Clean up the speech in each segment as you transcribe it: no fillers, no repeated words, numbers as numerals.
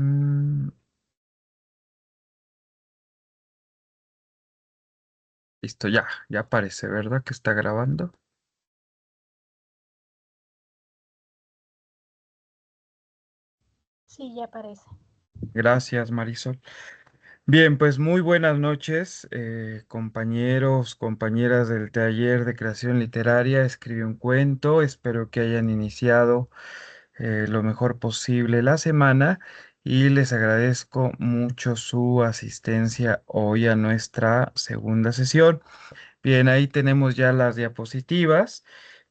Mm, listo, ya aparece, ¿verdad? Que está grabando. Sí, ya aparece. Gracias, Marisol. Bien, pues muy buenas noches, compañeros, compañeras del taller de creación literaria. Escribe un cuento. Espero que hayan iniciado lo mejor posible la semana y les agradezco mucho su asistencia hoy a nuestra segunda sesión. Bien, ahí tenemos ya las diapositivas.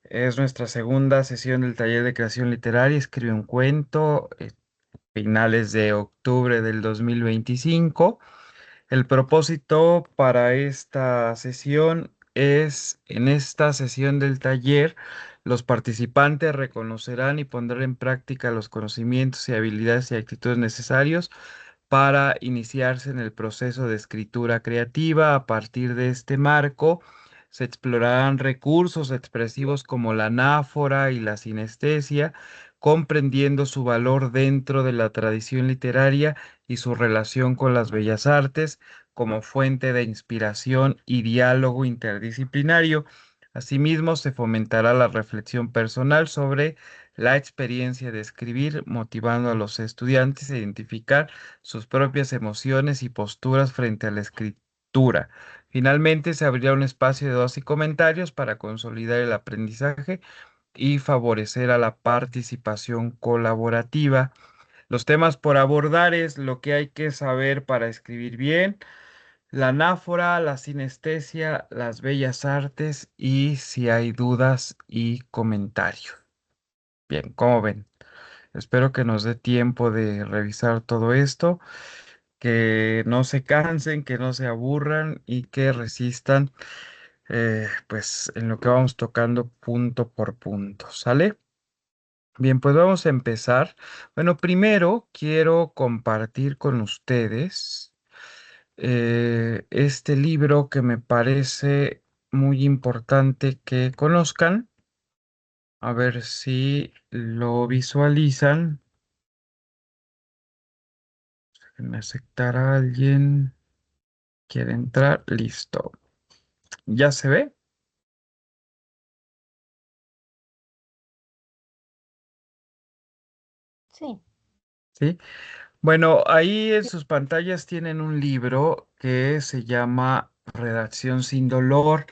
Es nuestra segunda sesión del taller de creación literaria. Escribe un cuento, finales de octubre del 2025. El propósito para esta sesión es, en esta sesión del taller, los participantes reconocerán y pondrán en práctica los conocimientos y habilidades y actitudes necesarios para iniciarse en el proceso de escritura creativa. A partir de este marco, se explorarán recursos expresivos como la anáfora y la sinestesia, comprendiendo su valor dentro de la tradición literaria y su relación con las bellas artes como fuente de inspiración y diálogo interdisciplinario. Asimismo, se fomentará la reflexión personal sobre la experiencia de escribir, motivando a los estudiantes a identificar sus propias emociones y posturas frente a la escritura. Finalmente, se abrirá un espacio de dudas y comentarios para consolidar el aprendizaje y favorecer a la participación colaborativa. Los temas por abordar es lo que hay que saber para escribir bien, la anáfora, la sinestesia, las bellas artes y si hay dudas y comentarios. Bien, ¿cómo ven? Espero que nos dé tiempo de revisar todo esto, que no se cansen, que no se aburran y que resistan, pues en lo que vamos tocando punto por punto, ¿sale? Bien, pues vamos a empezar. Bueno, primero quiero compartir con ustedes este libro que me parece muy importante que conozcan. A ver si lo visualizan. Déjenme aceptar a alguien. Quiere entrar. Listo. ¿Ya se ve? Sí, Sí. Bueno, ahí en sus pantallas tienen un libro que se llama Redacción sin dolor.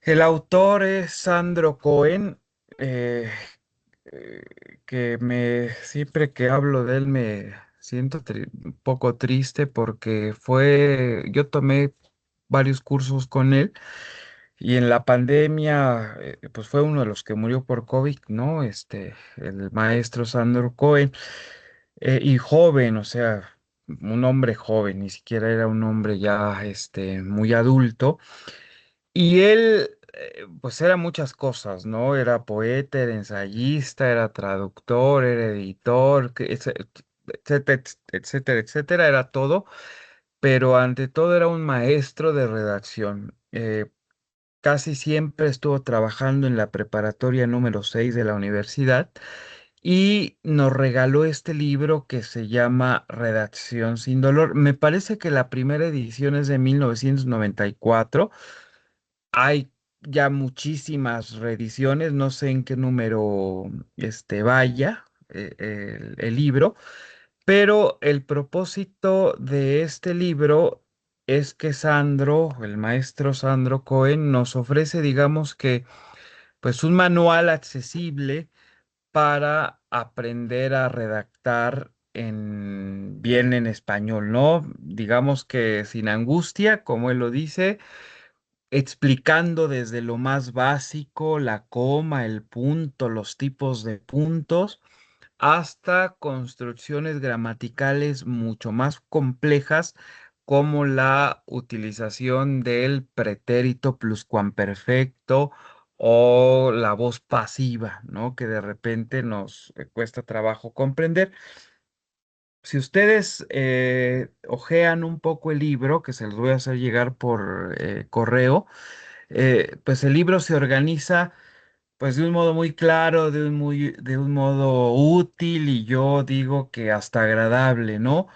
El autor es Sandro Cohen, eh, que siempre que hablo de él me siento un poco triste porque yo tomé varios cursos con él y en la pandemia, pues fue uno de los que murió por COVID, ¿no? El maestro Sandro Cohen. Y joven, o sea, un hombre joven, ni siquiera era un hombre ya, muy adulto. Y él, pues era muchas cosas, ¿no? Era poeta, era ensayista, era traductor, era editor, etcétera, etcétera, etcétera, era todo, pero ante todo era un maestro de redacción. Casi siempre estuvo trabajando en la preparatoria número 6 de la universidad y nos regaló este libro que se llama Redacción sin dolor. Me parece que la primera edición es de 1994. Hay ya muchísimas reediciones, no sé en qué número vaya el libro, pero el propósito de este libro es que Sandro, el maestro Sandro Cohen, nos ofrece, digamos que, pues un manual accesible para aprender a redactar bien en español, ¿no? Digamos que sin angustia, como él lo dice, explicando desde lo más básico, la coma, el punto, los tipos de puntos, hasta construcciones gramaticales mucho más complejas, como la utilización del pretérito pluscuamperfecto o la voz pasiva, ¿no? Que de repente nos cuesta trabajo comprender. Si ustedes hojean un poco el libro, que se los voy a hacer llegar por correo, pues el libro se organiza pues de un modo muy claro, de un modo útil y yo digo que hasta agradable, ¿no?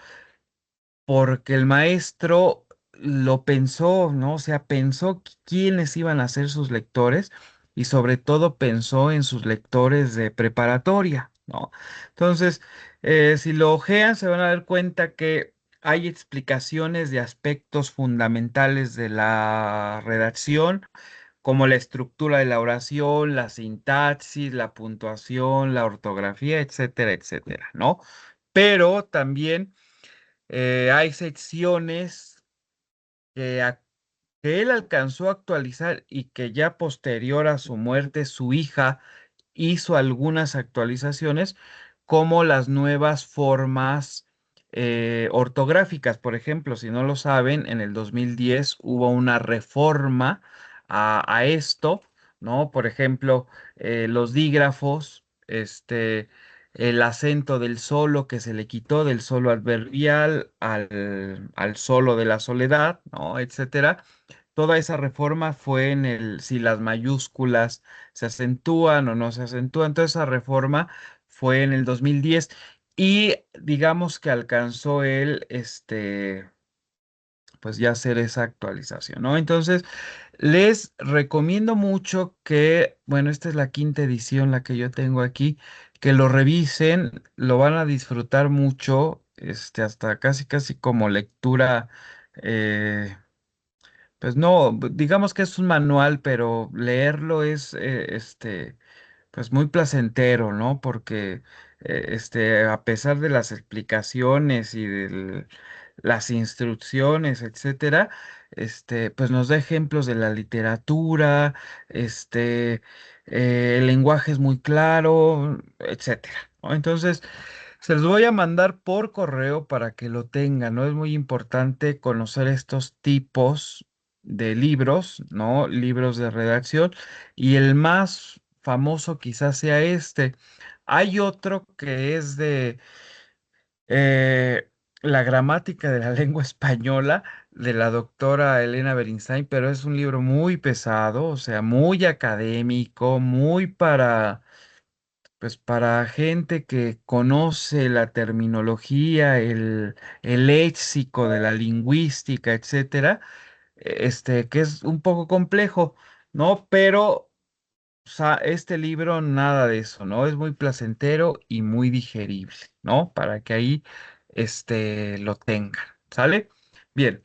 Porque el maestro lo pensó, ¿no? O sea, pensó quiénes iban a ser sus lectores y sobre todo pensó en sus lectores de preparatoria, ¿no? Entonces, si lo ojean, se van a dar cuenta que hay explicaciones de aspectos fundamentales de la redacción, como la estructura de la oración, la sintaxis, la puntuación, la ortografía, etcétera, etcétera, ¿no? Pero también hay secciones que, que él alcanzó a actualizar y que ya posterior a su muerte su hija hizo algunas actualizaciones, como las nuevas formas ortográficas. Por ejemplo, si no lo saben, en el 2010 hubo una reforma a esto, ¿no? Por ejemplo, los dígrafos, el acento del solo que se le quitó del solo adverbial al solo de la soledad, ¿no? Etcétera. Toda esa reforma fue en el, si las mayúsculas se acentúan o no se acentúan. Toda esa reforma fue en el 2010 y digamos que alcanzó él, pues ya hacer esa actualización, ¿no? Entonces, les recomiendo mucho que, bueno, esta es la quinta edición, la que yo tengo aquí, que lo revisen, lo van a disfrutar mucho, hasta casi, casi como lectura. Pues no, digamos que es un manual, pero leerlo es, pues muy placentero, ¿no? Porque, a pesar de las explicaciones y de las instrucciones, etcétera, pues nos da ejemplos de la literatura, este, el lenguaje es muy claro, etcétera, ¿no? Entonces, se los voy a mandar por correo para que lo tengan, ¿no? Es muy importante conocer estos tipos de libros, ¿no? Libros de redacción. Y el más famoso quizás sea este. Hay otro que es de eh, la gramática de la lengua española de la doctora Elena Beristain, pero es un libro muy pesado, o sea, muy académico, muy para pues para gente que conoce la terminología, el léxico de la lingüística, etcétera, que es un poco complejo, ¿no? Pero este libro nada de eso, ¿no? Es muy placentero y muy digerible, ¿no? Para que ahí, lo tengan, ¿sale? Bien.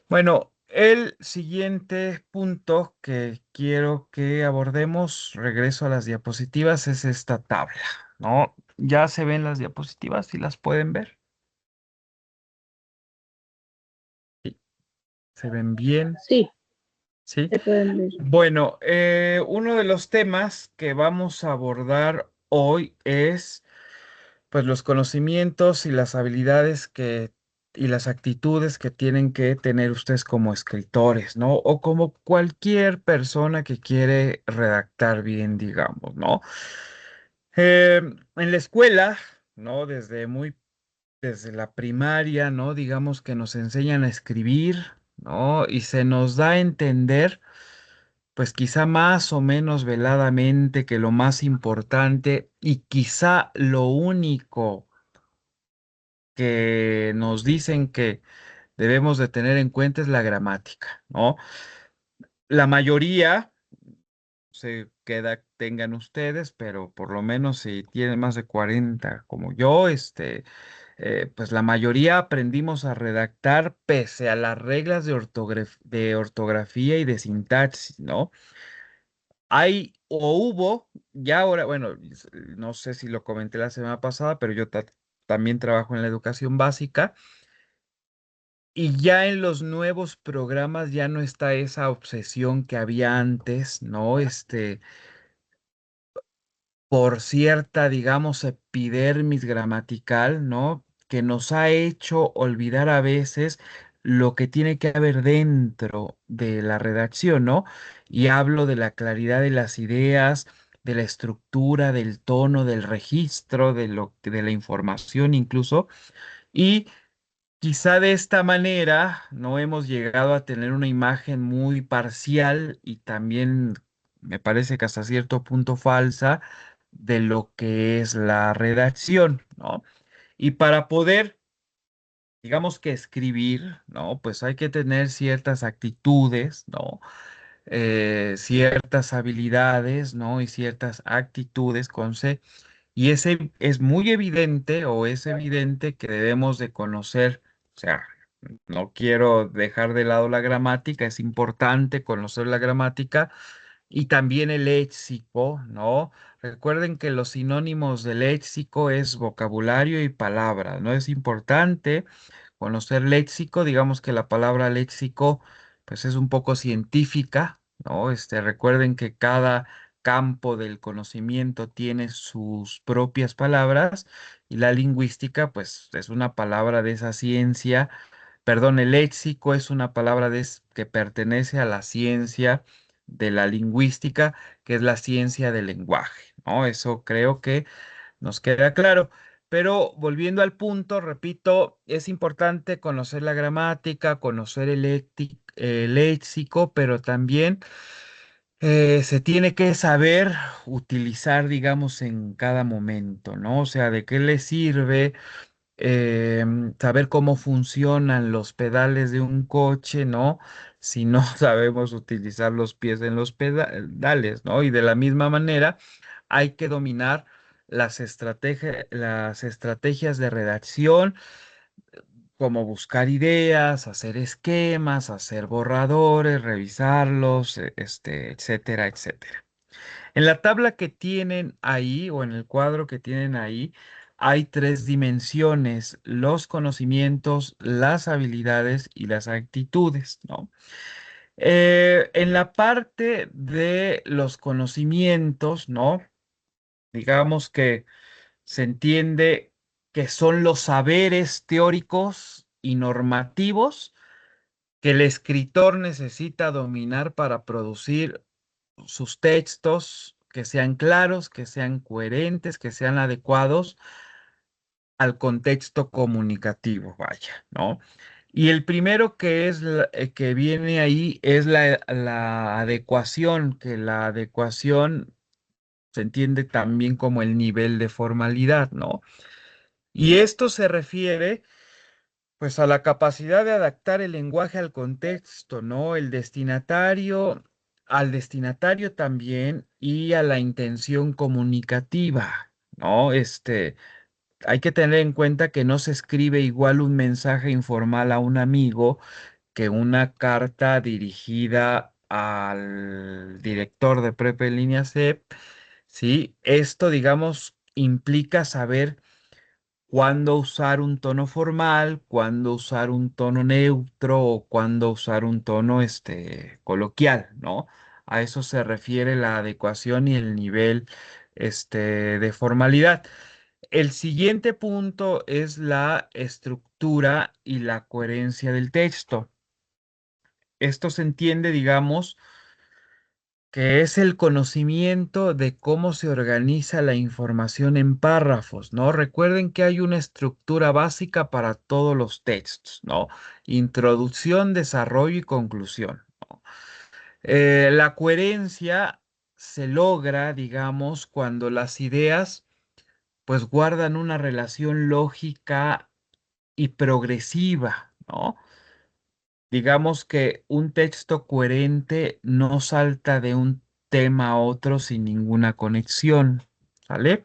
Bueno, el siguiente punto que quiero que abordemos, regreso a las diapositivas, es esta tabla, ¿no? Ya se ven las diapositivas, si las pueden ver. Sí, se ven bien, Sí, ¿sí? se pueden ver. Bueno, uno de los temas que vamos a abordar hoy es pues los conocimientos y las habilidades y las actitudes que tienen que tener ustedes como escritores, ¿no? O como cualquier persona que quiere redactar bien, digamos, ¿no? En la escuela, ¿no? Desde la primaria, ¿no? Digamos que nos enseñan a escribir, ¿no? Y se nos da a entender, pues quizá más o menos veladamente, que lo más importante y quizá lo único que nos dicen que debemos de tener en cuenta es la gramática, ¿no? La mayoría se queda, tengan ustedes, pero por lo menos si tienen más de 40 como yo, pues la mayoría aprendimos a redactar pese a las reglas de ortografía y de sintaxis, ¿no? Hay o hubo, ya ahora, bueno, no sé si lo comenté la semana pasada, pero yo también trabajo en la educación básica. Y ya en los nuevos programas ya no está esa obsesión que había antes, ¿no? Por cierta, digamos, epidermis gramatical, ¿no? Que nos ha hecho olvidar a veces lo que tiene que haber dentro de la redacción, ¿no? Y hablo de la claridad de las ideas, de la estructura, del tono, del registro, de la información incluso. Y quizá de esta manera no hemos llegado a tener una imagen muy parcial y también me parece que hasta cierto punto falsa, de lo que es la redacción, ¿no? Y para poder, digamos que escribir, ¿no? Pues hay que tener ciertas actitudes, ¿no? Ciertas habilidades, ¿no? Y ciertas actitudes con C. Y ese es muy evidente o es evidente que debemos de conocer, o sea, no quiero dejar de lado la gramática, es importante conocer la gramática y también el léxico, ¿no? Recuerden que los sinónimos del léxico es vocabulario y palabra, ¿no? Es importante conocer léxico, digamos que la palabra léxico, pues es un poco científica, ¿no? Recuerden que cada campo del conocimiento tiene sus propias palabras y la lingüística, pues es una palabra de esa ciencia. Perdón, el léxico es una palabra que pertenece a la ciencia de la lingüística, que es la ciencia del lenguaje, ¿no? Eso creo que nos queda claro. Pero volviendo al punto, repito, es importante conocer la gramática, conocer el léxico, pero también se tiene que saber utilizar, digamos, en cada momento, ¿no? O sea, ¿de qué le sirve? Saber cómo funcionan los pedales de un coche, ¿no? Si no sabemos utilizar los pies en los pedales, ¿no? Y de la misma manera, hay que dominar las estrategias de redacción, como buscar ideas, hacer esquemas, hacer borradores, revisarlos, etcétera, etcétera. En la tabla que tienen ahí o en el cuadro que tienen ahí, hay tres dimensiones: los conocimientos, las habilidades y las actitudes, ¿no? En la parte de los conocimientos, ¿no? Digamos que se entiende que son los saberes teóricos y normativos que el escritor necesita dominar para producir sus textos, que sean claros, que sean coherentes, que sean adecuados al contexto comunicativo, vaya, ¿no? Y el primero que que viene ahí es la adecuación, que la adecuación se entiende también como el nivel de formalidad, ¿no? Y esto se refiere pues a la capacidad de adaptar el lenguaje al contexto, ¿no? Al destinatario también y a la intención comunicativa, ¿no? Hay que tener en cuenta que no se escribe igual un mensaje informal a un amigo que una carta dirigida al director de Prepa en línea C, ¿sí? Esto, digamos, implica saber cuándo usar un tono formal, cuándo usar un tono neutro o cuándo usar un tono coloquial, ¿no? A eso se refiere la adecuación y el nivel de formalidad. El siguiente punto es la estructura y la coherencia del texto. Esto se entiende, digamos, que es el conocimiento de cómo se organiza la información en párrafos, ¿no? Recuerden que hay una estructura básica para todos los textos, ¿no? Introducción, desarrollo y conclusión, ¿no? La coherencia se logra, digamos, cuando las ideas pues guardan una relación lógica y progresiva, ¿no? Digamos que un texto coherente no salta de un tema a otro sin ninguna conexión, ¿vale?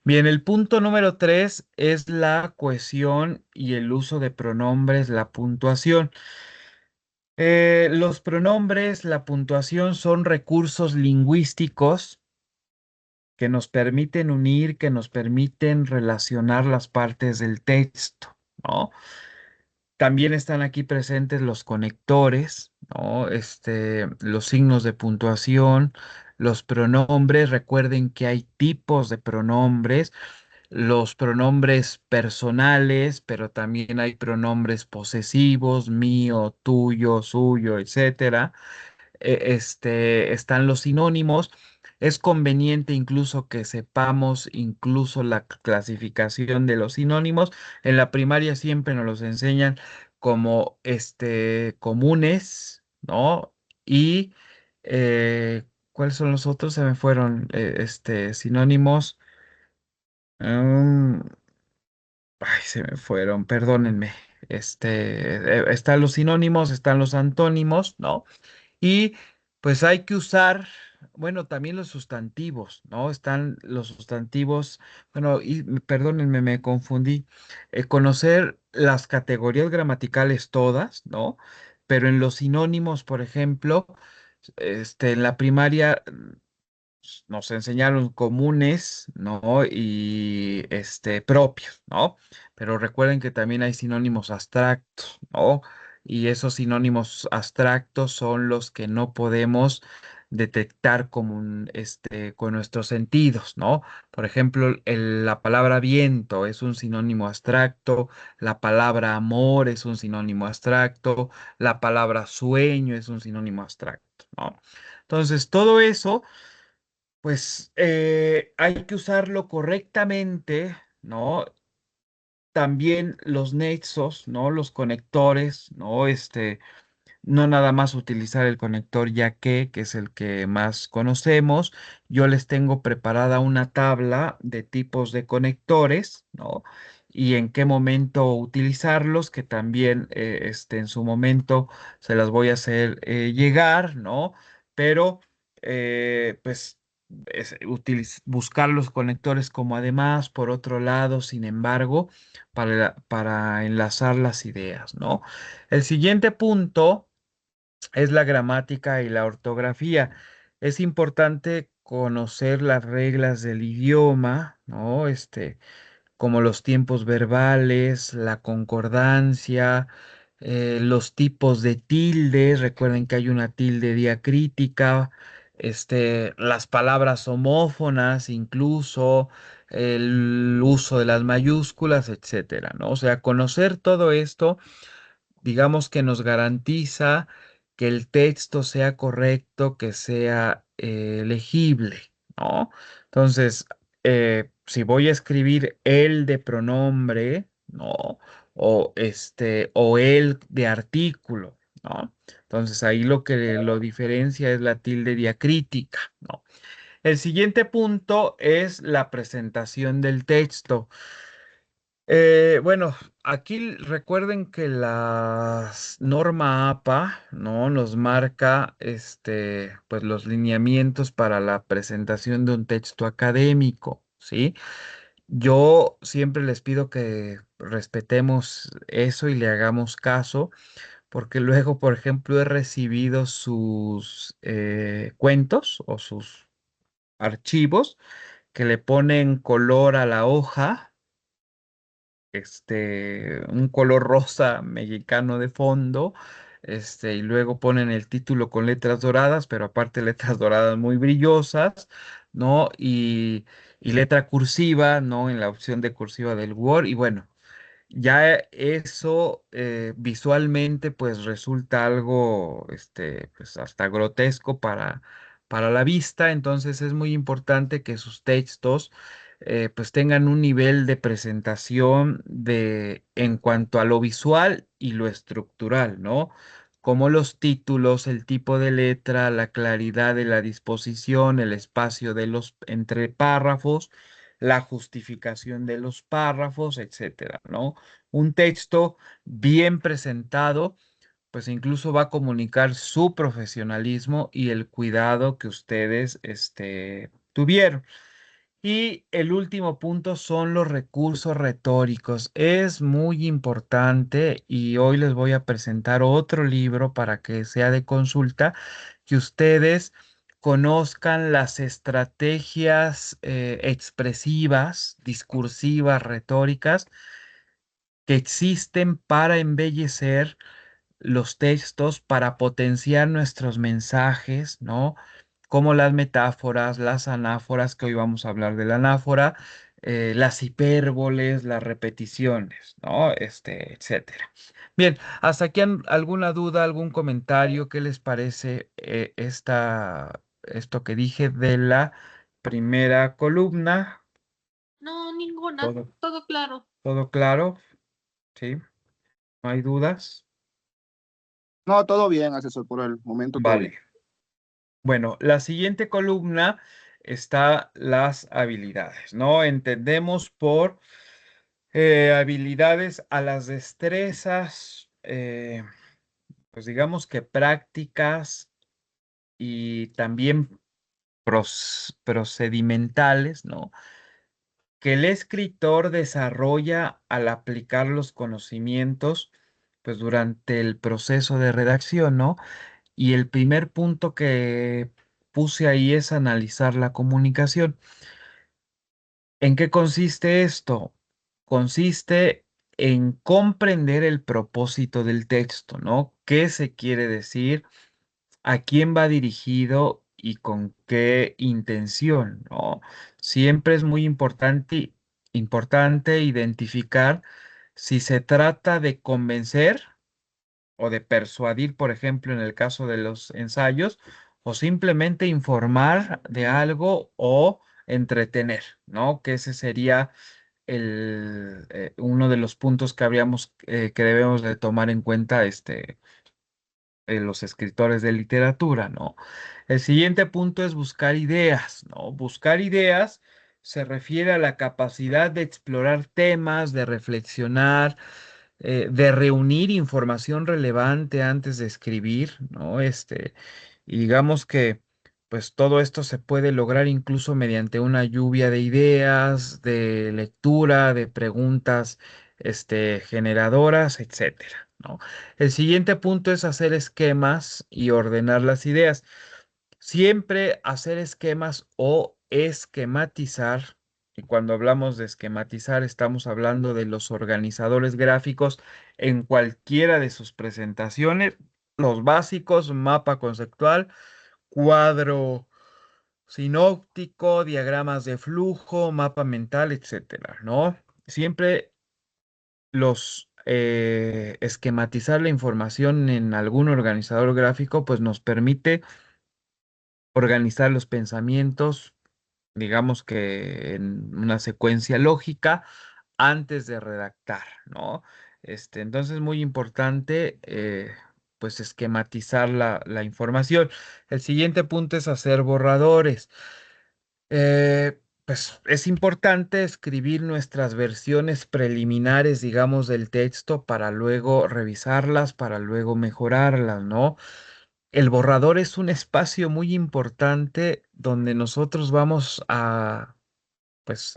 Bien, el punto número 3 es la cohesión y el uso de pronombres, la puntuación. Los pronombres, la puntuación son recursos lingüísticos que nos permiten unir, que nos permiten relacionar las partes del texto, ¿no? También están aquí presentes los conectores, ¿no? Los signos de puntuación, los pronombres. Recuerden que hay tipos de pronombres, los pronombres personales, pero también hay pronombres posesivos, mío, tuyo, suyo, etcétera. Están los sinónimos. Es conveniente incluso que sepamos incluso la clasificación de los sinónimos. En la primaria siempre nos los enseñan como comunes, ¿no? Y ¿Cuáles son los otros? Se me fueron, sinónimos. Mm, ay, se me fueron, perdónenme. Están los sinónimos, están los antónimos, ¿no? Y pues hay que usar, bueno, también los sustantivos, ¿no? Están los sustantivos, bueno, y perdónenme, me confundí. Conocer las categorías gramaticales todas, ¿no? Pero en los sinónimos, por ejemplo, en la primaria nos enseñaron comunes, ¿no? Y propios, ¿no? Pero recuerden que también hay sinónimos abstractos, ¿no? Y esos sinónimos abstractos son los que no podemos detectar con nuestros sentidos, ¿no? Por ejemplo, la palabra viento es un sinónimo abstracto, la palabra amor es un sinónimo abstracto, la palabra sueño es un sinónimo abstracto, ¿no? Entonces, todo eso pues hay que usarlo correctamente, ¿no? También los nexos, ¿no? Los conectores, ¿no? No nada más utilizar el conector ya que es el que más conocemos. Yo les tengo preparada una tabla de tipos de conectores, ¿no? Y en qué momento utilizarlos, que también en su momento se las voy a hacer llegar, ¿no? Pero pues buscar los conectores como además, por otro lado, sin embargo, para enlazar las ideas, ¿no? El siguiente punto es la gramática y la ortografía. Es importante conocer las reglas del idioma, ¿no? Como los tiempos verbales, la concordancia, los tipos de tildes. Recuerden que hay una tilde diacrítica, las palabras homófonas, incluso el uso de las mayúsculas, etcétera, ¿no? O sea, conocer todo esto digamos que nos garantiza que el texto sea correcto, que sea legible, ¿no? Entonces, si voy a escribir el de pronombre, ¿no? O el de artículo, ¿no? Entonces ahí lo que lo diferencia es la tilde diacrítica, ¿no? El siguiente punto es la presentación del texto. Bueno, aquí recuerden que la norma APA, ¿no? Nos marca pues los lineamientos para la presentación de un texto académico, ¿sí? Yo siempre les pido que respetemos eso y le hagamos caso, porque luego, por ejemplo, he recibido sus cuentos o sus archivos que le ponen color a la hoja, un color rosa mexicano de fondo, y luego ponen el título con letras doradas, pero aparte letras doradas muy brillosas, ¿no? Y letra cursiva, ¿no? En la opción de cursiva del Word, y bueno. Ya eso visualmente pues resulta algo pues hasta grotesco para la vista, entonces es muy importante que sus textos pues tengan un nivel de presentación en cuanto a lo visual y lo estructural, ¿no? Como los títulos, el tipo de letra, la claridad de la disposición, el espacio de los entre párrafos, la justificación de los párrafos, etcétera, ¿no? Un texto bien presentado, pues incluso va a comunicar su profesionalismo y el cuidado que ustedes, tuvieron. Y el último punto son los recursos retóricos. Es muy importante y hoy les voy a presentar otro libro para que sea de consulta, que ustedes conozcan las estrategias expresivas, discursivas, retóricas que existen para embellecer los textos, para potenciar nuestros mensajes, ¿no? Como las metáforas, las anáforas, que hoy vamos a hablar de la anáfora, las hipérboles, las repeticiones, ¿no? Etcétera. Bien, hasta aquí alguna duda, algún comentario, ¿qué les parece esto que dije de la primera columna? No, ninguna, ¿Todo, todo claro. todo claro? ¿Sí? ¿No hay dudas? No, todo bien, asesor, por el momento todo Vale. bien. Bueno, la siguiente columna está las habilidades, ¿no? Entendemos por habilidades a las destrezas, pues digamos que prácticas y también procedimentales, ¿no? Que el escritor desarrolla al aplicar los conocimientos, pues durante el proceso de redacción, ¿no? Y el primer punto que puse ahí es analizar la comunicación. ¿En qué consiste esto? Consiste en comprender el propósito del texto, ¿no? ¿Qué se quiere decir? ¿A quién va dirigido y con qué intención, ¿no? Siempre es muy importante identificar si se trata de convencer o de persuadir, por ejemplo, en el caso de los ensayos, o simplemente informar de algo o entretener, ¿no? Que ese sería uno de los puntos que que debemos de tomar en cuenta los escritores de literatura, ¿no? El siguiente punto es buscar ideas, ¿no? Buscar ideas se refiere a la capacidad de explorar temas, de reflexionar, de reunir información relevante antes de escribir, ¿no? Y digamos que, pues todo esto se puede lograr incluso mediante una lluvia de ideas, de lectura, de preguntas, generadoras, etcétera, ¿no? El siguiente punto es hacer esquemas y ordenar las ideas. Siempre hacer esquemas o esquematizar, y cuando hablamos de esquematizar estamos hablando de los organizadores gráficos en cualquiera de sus presentaciones, los básicos, mapa conceptual, cuadro sinóptico, diagramas de flujo, mapa mental, etcétera, ¿no? Siempre los esquematizar la información en algún organizador gráfico, pues nos permite organizar los pensamientos, digamos que en una secuencia lógica antes de redactar, ¿no? Entonces es muy importante, pues, esquematizar la información. El siguiente punto es hacer borradores. Pues es importante escribir nuestras versiones preliminares, digamos, del texto para luego revisarlas, para luego mejorarlas, ¿no? El borrador es un espacio muy importante donde nosotros vamos a, pues,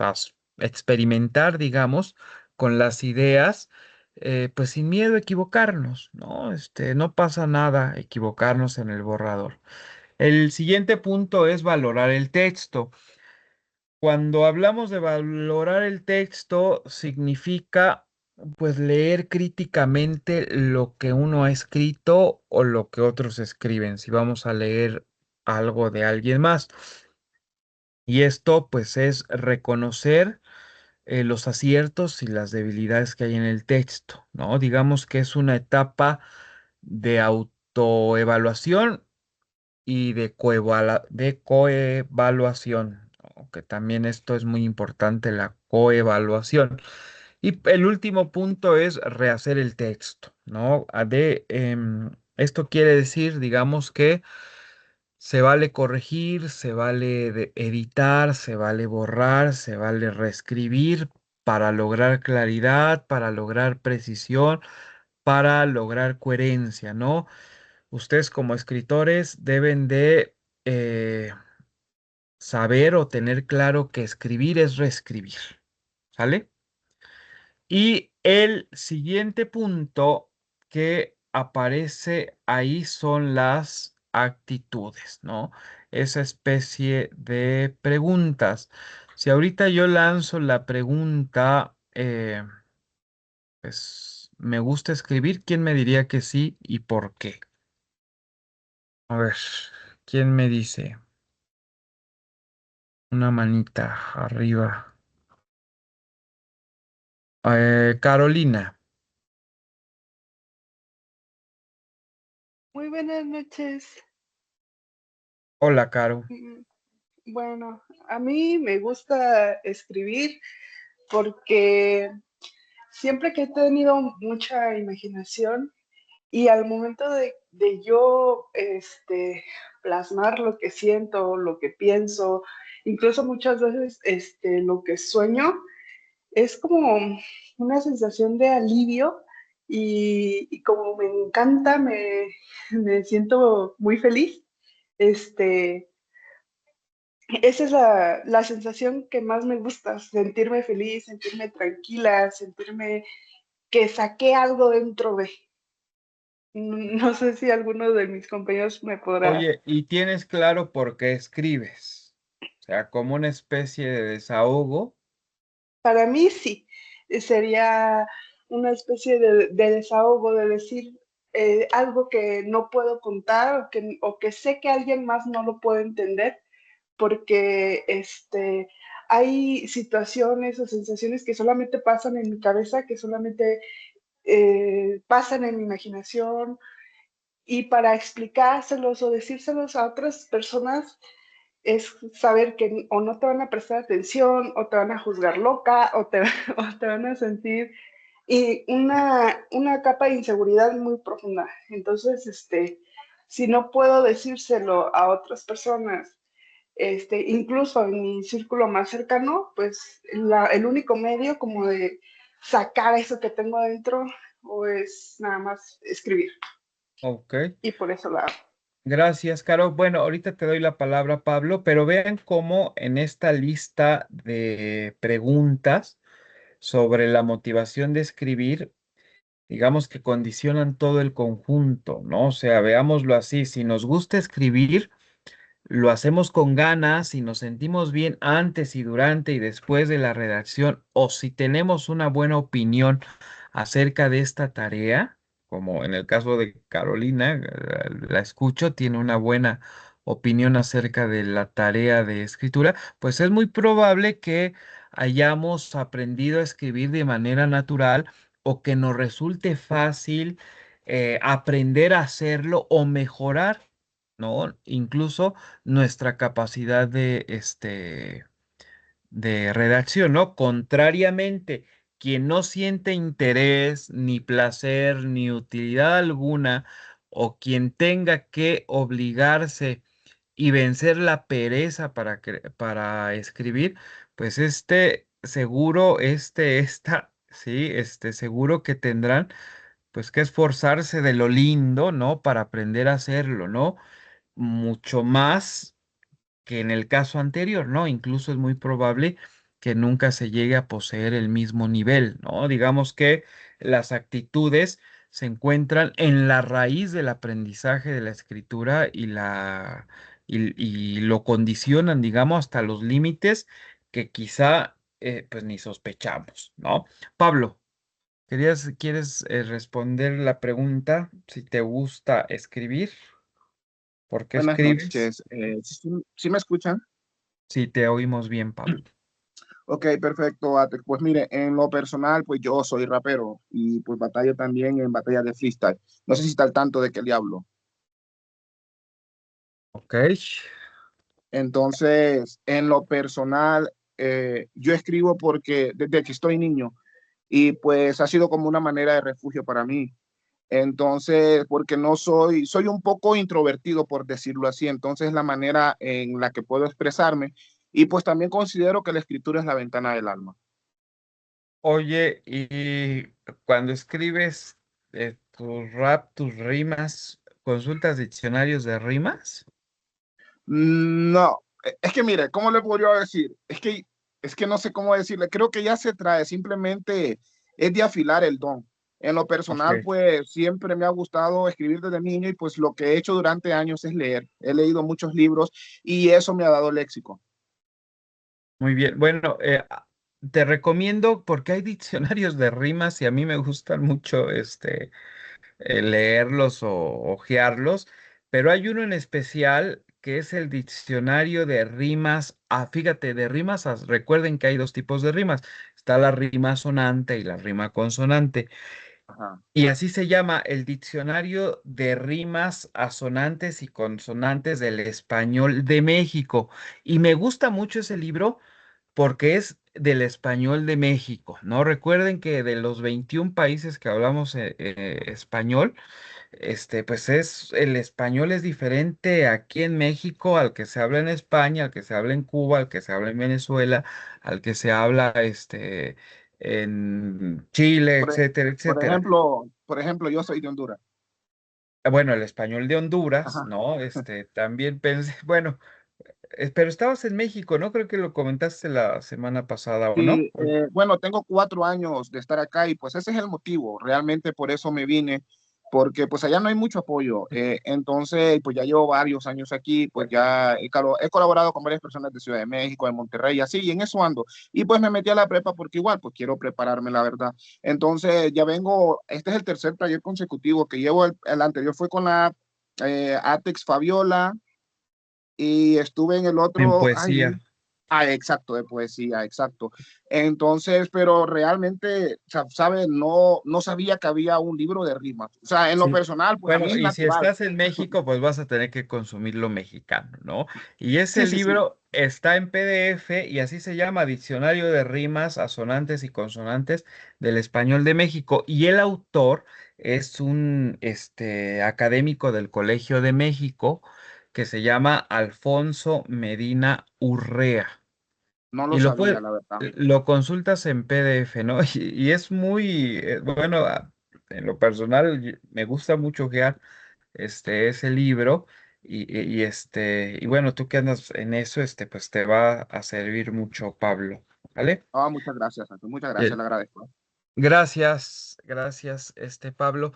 experimentar, digamos, con las ideas, pues sin miedo a equivocarnos, ¿no? No pasa nada equivocarnos en el borrador. El siguiente punto es valorar el texto. Cuando hablamos de valorar el texto, significa pues leer críticamente lo que uno ha escrito o lo que otros escriben, si vamos a leer algo de alguien más. Y esto pues es reconocer los aciertos y las debilidades que hay en el texto, ¿no? Digamos que es una etapa de autoevaluación y de coevaluación, ¿no? Que también esto es muy importante, la coevaluación. Y el último punto es rehacer el texto, ¿no? Esto quiere decir, digamos que se vale corregir, se vale editar, se vale borrar, se vale reescribir para lograr claridad, para lograr precisión, para lograr coherencia, ¿no? Ustedes como escritores deben de saber o tener claro que escribir es reescribir, ¿sale? Y el siguiente punto que aparece ahí son las actitudes, ¿no? Esa especie de preguntas. Si ahorita yo lanzo la pregunta, pues, ¿me gusta escribir? ¿Quién me diría que sí y por qué? A ver, ¿quién me dice? Una manita arriba. Carolina. Muy buenas noches. Hola, Caro. Mm, Bueno, a mí me gusta escribir porque siempre que he tenido mucha imaginación, y al momento de yo plasmar lo que siento, lo que pienso, incluso muchas veces lo que sueño, es como una sensación de alivio y como me encanta, me siento muy feliz. Este, Esa es la sensación que más me gusta, sentirme feliz, sentirme tranquila, sentirme que saqué algo dentro de. No sé si alguno de mis compañeros me podrá. Oye, ¿y tienes claro por qué escribes? O sea, como una especie de desahogo. Para mí sí, sería una especie de desahogo, de decir algo que no puedo contar o que sé que alguien más no lo puede entender, porque hay situaciones o sensaciones que solamente pasan en mi cabeza, que solamente pasan en mi imaginación, y para explicárselos o decírselos a otras personas es saber que o no te van a prestar atención, o te van a juzgar loca, o te van a sentir y una capa de inseguridad muy profunda. Entonces, si no puedo decírselo a otras personas, incluso en mi círculo más cercano, pues el único medio como de sacar eso que tengo adentro o es nada más escribir. Ok. Y por eso la hago. Gracias, Caro. Bueno, ahorita te doy la palabra, Pablo, pero vean cómo en esta lista de preguntas sobre la motivación de escribir, digamos que condicionan todo el conjunto, ¿no? O sea, veámoslo así, si nos gusta escribir, lo hacemos con ganas, si nos sentimos bien antes y durante y después de la redacción, o si tenemos una buena opinión acerca de esta tarea, como en el caso de Carolina, la escucho, tiene una buena opinión acerca de la tarea de escritura, pues es muy probable que hayamos aprendido a escribir de manera natural o que nos resulte fácil aprender a hacerlo o mejorar, ¿no? Incluso nuestra capacidad de redacción, ¿no? Contrariamente, quien no siente interés, ni placer, ni utilidad alguna, o quien tenga que obligarse y vencer la pereza para escribir, pues sí, seguro que tendrán, pues que esforzarse de lo lindo, ¿no? Para aprender a hacerlo, ¿no? Mucho más que en el caso anterior, ¿no? Incluso es muy probable que nunca se llegue a poseer el mismo nivel, ¿no? Digamos que las actitudes se encuentran en la raíz del aprendizaje de la escritura y lo condicionan, digamos, hasta los límites que quizá pues ni sospechamos, ¿no? Pablo, ¿quieres responder la pregunta si te gusta escribir? ¿Por qué Buenas escribes? noches. ¿Sí me escuchan? Sí, te oímos bien, Pablo. Ok, perfecto. Pues mire, en lo personal, pues yo soy rapero y pues batallo también en batallas de freestyle. No sé si está al tanto de qué le hablo. Ok, Entonces, en lo personal, yo escribo porque desde que estoy niño y pues ha sido como una manera de refugio para mí. Entonces, porque no soy un poco introvertido, por decirlo así. Entonces, la manera en la que puedo expresarme y pues también considero que la escritura es la ventana del alma. oye, y cuando escribes tu rap, tus rimas, ¿consultas diccionarios de rimas? No, es que mire, ¿cómo le podría decir? Es que no sé cómo decirle. Creo que ya se trae, simplemente es de afilar el don. En lo Ok, personal, pues siempre me ha gustado escribir desde niño y pues lo que he hecho durante años es leer. He leído muchos libros y eso me ha dado léxico. muy bien. Bueno, te recomiendo porque hay diccionarios de rimas y a mí me gustan mucho leerlos o hojearlos, pero hay uno en especial que es el diccionario de rimas. Ah, fíjate, de rimas, recuerden que hay dos tipos de rimas. Está la rima sonante y la rima consonante. Ajá. Y así se llama el diccionario de rimas asonantes y consonantes del español de México. Y me gusta mucho ese libro porque es del español de México, ¿no? Recuerden que de los 21 países que hablamos español, pues el español es diferente aquí en México al que se habla en España, al que se habla en Cuba, al que se habla en Venezuela, al que se habla, en Chile, Por, e- etcétera, por etcétera. ejemplo, yo soy de Honduras. Bueno, el español de Honduras, Ajá. ¿no? También pensé, bueno, pero estabas en México, ¿no? Creo que lo comentaste la semana pasada, ¿o no? Sí, bueno, tengo 4 años de estar acá y pues ese es el motivo. Realmente por eso me vine, porque pues allá no hay mucho apoyo. Entonces, pues ya llevo varios años aquí, pues ya he colaborado con varias personas de Ciudad de México, de Monterrey, y así, y en eso ando. Y pues me metí a la prepa porque igual, pues quiero prepararme, la verdad. Entonces, ya vengo, este es el tercer taller consecutivo que llevo, el anterior fue con la Atex Fabiola y estuve en el En otro, ay, poesía. exacto, de poesía, exacto. Entonces, pero realmente, ¿sabes? No, no sabía que había un libro de rimas. O sea, en lo Sí. personal, pues a mí Bueno, es y si natural. estás en México, pues vas a tener que consumir lo mexicano, ¿no? Y ese Sí, sí, sí. libro está en PDF y así se llama Diccionario de Rimas, Asonantes y Consonantes del Español de México. Y el autor es un académico del Colegio de México que se llama Alfonso Medina Urrea. No lo Y sabía, la verdad. lo consultas en PDF, ¿no? Y es muy, bueno, en lo personal me gusta mucho ojear ese libro y bueno, tú que andas en eso, pues te va a servir mucho, Pablo, ¿vale? Ah, muchas gracias, Santo. Muchas gracias, Eh, le agradezco. Gracias, gracias, Pablo.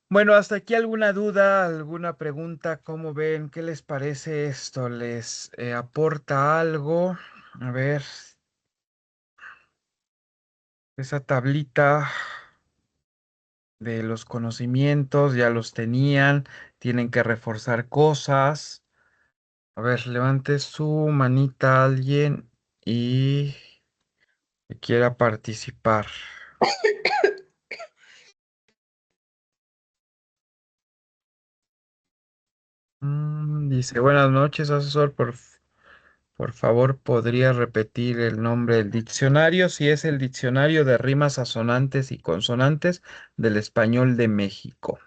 Bueno, hasta aquí alguna duda, alguna pregunta, ¿cómo ven? ¿Qué les parece esto? ¿Les aporta algo? A ver, esa tablita de los conocimientos, ya los tenían, tienen que reforzar cosas. A ver, levante su manita alguien y que quiera participar. Dice, buenas noches, asesor, por favor, ¿podría repetir el nombre del diccionario? Si es el diccionario de rimas asonantes y consonantes del español de México.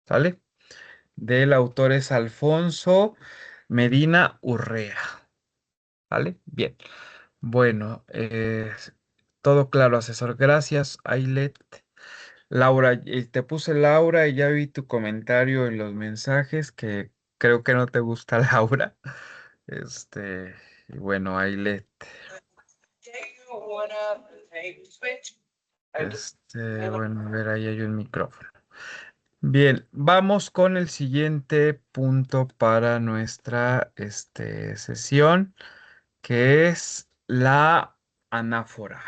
¿Sale? Del autor es Alfonso Medina Urrea. ¿Vale? Bien. Bueno, todo claro, asesor. Gracias, Ailet. Laura, te puse Laura y ya vi tu comentario en los mensajes que creo que no te gusta Laura. Y bueno, Ailet. Bueno, a ver, ahí hay un micrófono. Bien, vamos con el siguiente punto para nuestra sesión, que es la anáfora.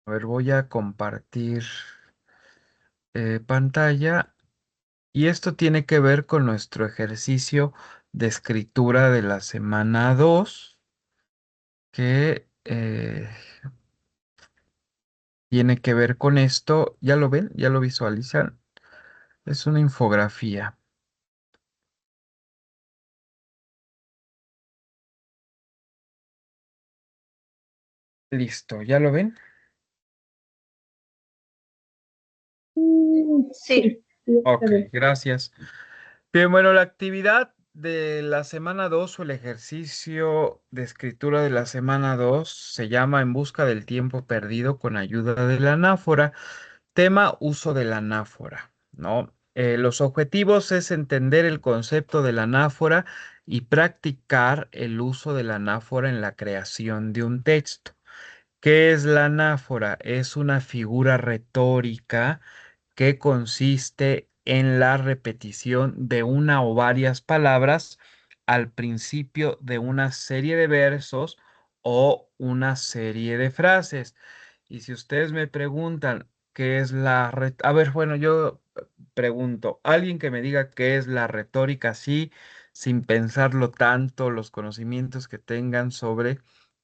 A ver, voy a compartir pantalla y esto tiene que ver con nuestro ejercicio de escritura de la semana 2, que tiene que ver con esto. ¿Ya lo ven? ¿Ya lo visualizan? Es una infografía. Listo, ¿ya lo ven? Sí. Ok, gracias. Bien, bueno, la actividad de la semana 2 o el ejercicio de escritura de la semana 2 se llama En busca del tiempo perdido con ayuda de la anáfora. Tema, uso de la anáfora, ¿no? Los objetivos es entender el concepto de la anáfora y practicar el uso de la anáfora en la creación de un texto. ¿Qué es la anáfora? Es una figura retórica que consiste en la repetición de una o varias palabras al principio de una serie de versos o una serie de frases. Y si ustedes me preguntan qué es A ver, bueno, yo pregunto, alguien que me diga qué es la retórica, así, sin pensarlo tanto, los conocimientos que tengan sobre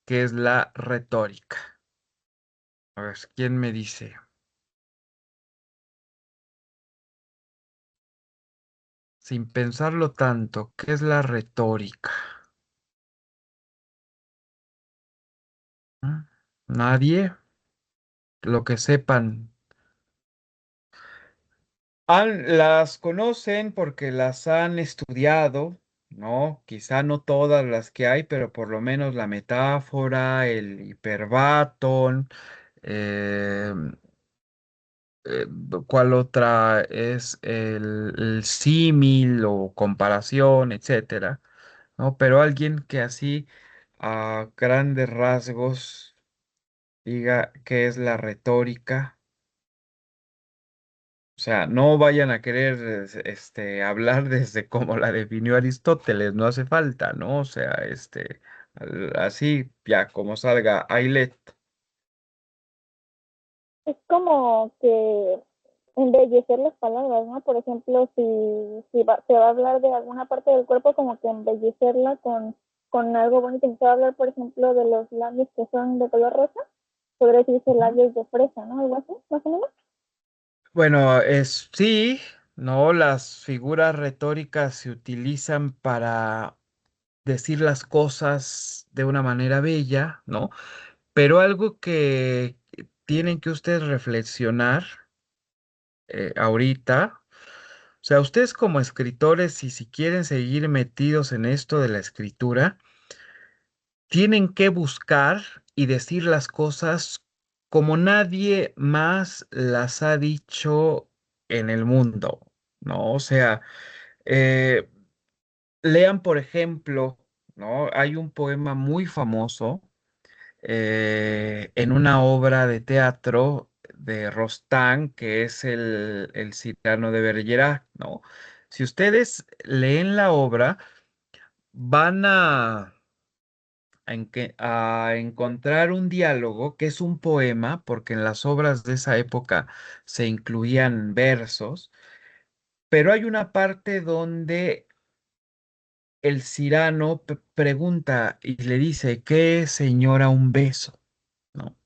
qué es la retórica. A ver, ¿quién me dice? Sin pensarlo tanto, ¿qué es la retórica? Nadie, lo que sepan. Las conocen porque las han estudiado, ¿no? Quizá no todas las que hay, pero por lo menos la metáfora, el hiperbátón, eh, ¿cuál otra es el símil o comparación, etcétera, ¿no? Pero alguien que así a grandes rasgos diga qué es la retórica. O sea, no vayan a querer hablar desde como la definió Aristóteles, no hace falta, ¿no? O sea, así ya como salga Ailet. Es como que embellecer las palabras, ¿no? Por ejemplo, se va a hablar de alguna parte del cuerpo, como que embellecerla con algo bonito. Si se va a hablar, por ejemplo, de los labios que son de color rosa, podría decirse labios de fresa, ¿no? Algo así, más o menos. Bueno, sí, ¿no? Las figuras retóricas se utilizan para decir las cosas de una manera bella, ¿no? Pero algo que tienen que ustedes reflexionar ahorita. O sea, ustedes como escritores, y si quieren seguir metidos en esto de la escritura, tienen que buscar y decir las cosas como nadie más las ha dicho en el mundo, ¿no? O sea, eh, lean, por ejemplo, ¿no? Hay un poema muy famoso en una obra de teatro de Rostand, que es el Cyrano de Bergerac, ¿no? Si ustedes leen la obra, van a encontrar un diálogo que es un poema, porque en las obras de esa época se incluían versos, pero hay una parte donde el Cyrano pregunta y le dice, ¿qué es, señora, un beso? ¿No? O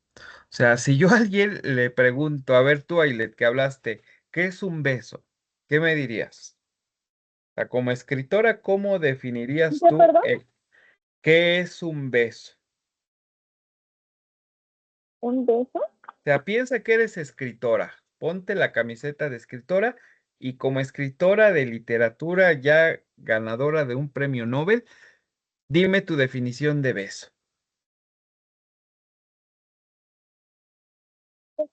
sea, si yo a alguien le pregunto, a ver tú, Ailet, que hablaste, ¿qué es un beso? ¿Qué me dirías? O sea, como escritora, ¿cómo definirías ¿Ya, tú perdón? qué es un beso? ¿Un beso? O sea, piensa que eres escritora, ponte la camiseta de escritora y como escritora de literatura ya ganadora de un premio Nobel, dime tu definición de beso.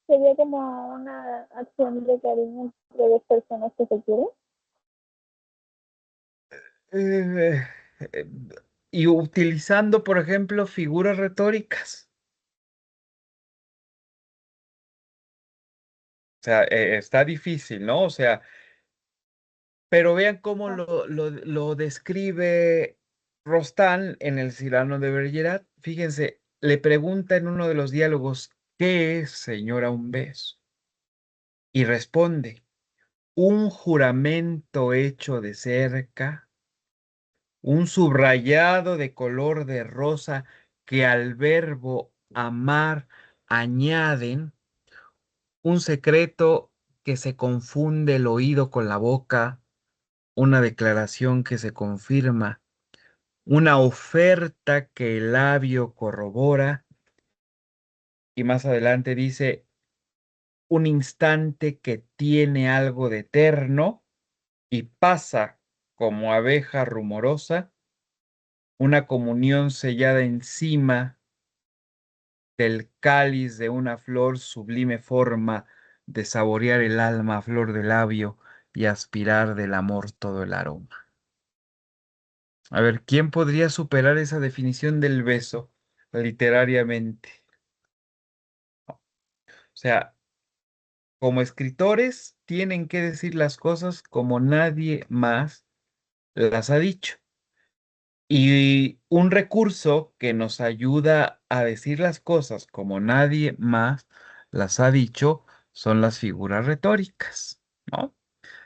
Sería como una acción de cariño entre dos personas que se quieren. Eh, eh, y utilizando, por ejemplo, figuras retóricas. O sea, está difícil, ¿no? O sea, pero vean cómo Ah, lo describe Rostand en el Cyrano de Bergerac. Fíjense, le pregunta en uno de los diálogos, ¿qué es, señora, un beso? Y responde, un juramento hecho de cerca, un subrayado de color de rosa que al verbo amar añaden, un secreto que se confunde el oído con la boca, una declaración que se confirma, una oferta que el labio corrobora, y más adelante dice, un instante que tiene algo de eterno y pasa como abeja rumorosa, una comunión sellada encima del cáliz de una flor, sublime forma de saborear el alma a flor de labio y aspirar del amor todo el aroma. A ver, ¿quién podría superar esa definición del beso literariamente? O sea, como escritores tienen que decir las cosas como nadie más las ha dicho. Y un recurso que nos ayuda a decir las cosas como nadie más las ha dicho son las figuras retóricas, ¿no?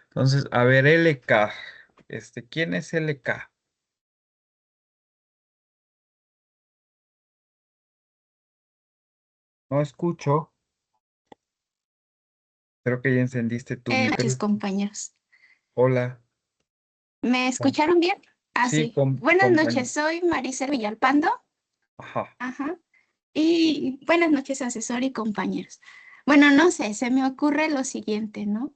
Entonces, a ver, LK. ¿Quién es LK? No escucho. Creo que ya encendiste tu Noches, micro. compañeros. Hola. ¿Me Com- escucharon bien? Ah, Sí, sí. Buenas noches, soy Maricel Villalpando. Ajá. Ajá. Y buenas noches, asesor y compañeros. Bueno, no sé, se me ocurre lo siguiente, ¿no?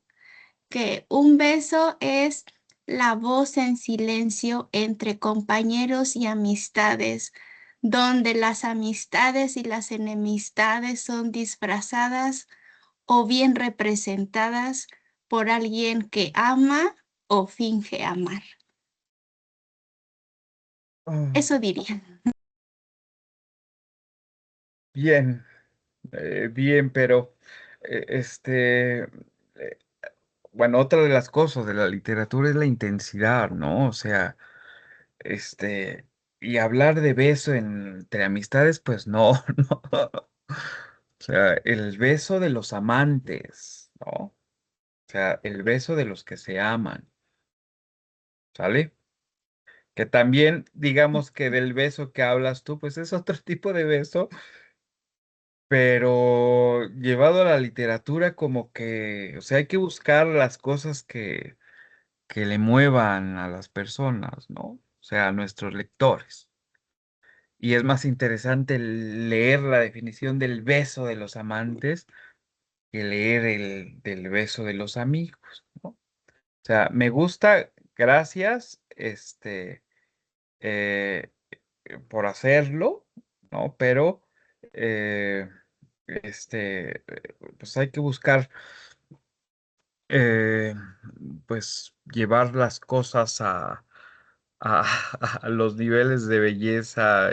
Que un beso es la voz en silencio entre compañeros y amistades, donde las amistades y las enemistades son disfrazadas o bien representadas por alguien que ama o finge amar. Ah, Eso diría. bien, bien, pero bueno, otra de las cosas de la literatura es la intensidad, ¿no? O sea, este, y hablar de beso entre amistades, pues no, no. O sea, el beso de los amantes, ¿no? O sea, el beso de los que se aman, ¿sale? Que también, digamos que del beso que hablas tú, pues es otro tipo de beso, pero llevado a la literatura como que, o sea, hay que buscar las cosas que le muevan a las personas, ¿no? O sea, a nuestros lectores. Y es más interesante leer la definición del beso de los amantes que leer el del beso de los amigos, ¿no? O sea, me gusta, gracias, eh, por hacerlo, ¿no? Pero, eh, pues hay que buscar, eh, pues, llevar las cosas a, a los niveles de belleza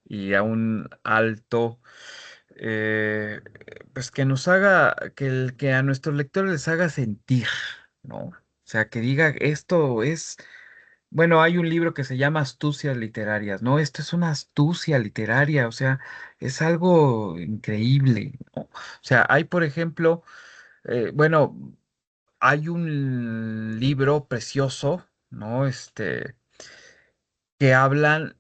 y a un alto, eh, pues que nos haga, que a nuestros lectores les haga sentir, ¿no? O sea, que diga, esto es, bueno, hay un libro que se llama Astucias Literarias, ¿no? Esto es una astucia literaria, o sea, es algo increíble, ¿no? O sea, hay, por ejemplo, bueno, hay un libro precioso, ¿no? Que hablan,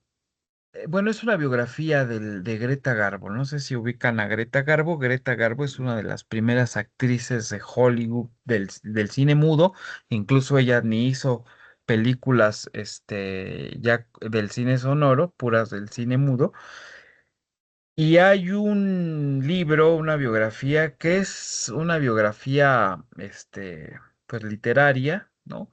bueno, es una biografía de Greta Garbo. No sé si ubican a Greta Garbo. Greta Garbo es una de las primeras actrices de Hollywood del cine mudo. Incluso ella ni hizo películas, ya del cine sonoro, puras del cine mudo. Y hay un libro, una biografía, que es una biografía, pues literaria, ¿no?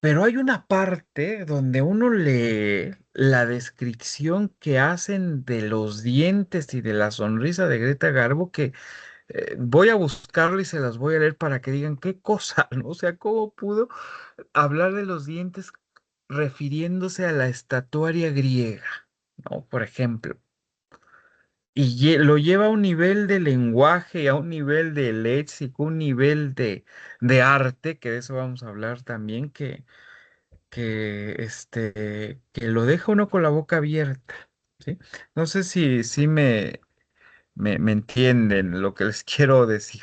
Pero hay una parte donde uno lee la descripción que hacen de los dientes y de la sonrisa de Greta Garbo, que voy a buscarlo y se las voy a leer para que digan qué cosa, ¿no? O sea, cómo pudo hablar de los dientes refiriéndose a la estatuaria griega, ¿no? Por ejemplo. Y lo lleva a un nivel de lenguaje, a un nivel de léxico, un nivel de arte, que de eso vamos a hablar también, que lo deja uno con la boca abierta, ¿sí? No sé si me entienden lo que les quiero decir,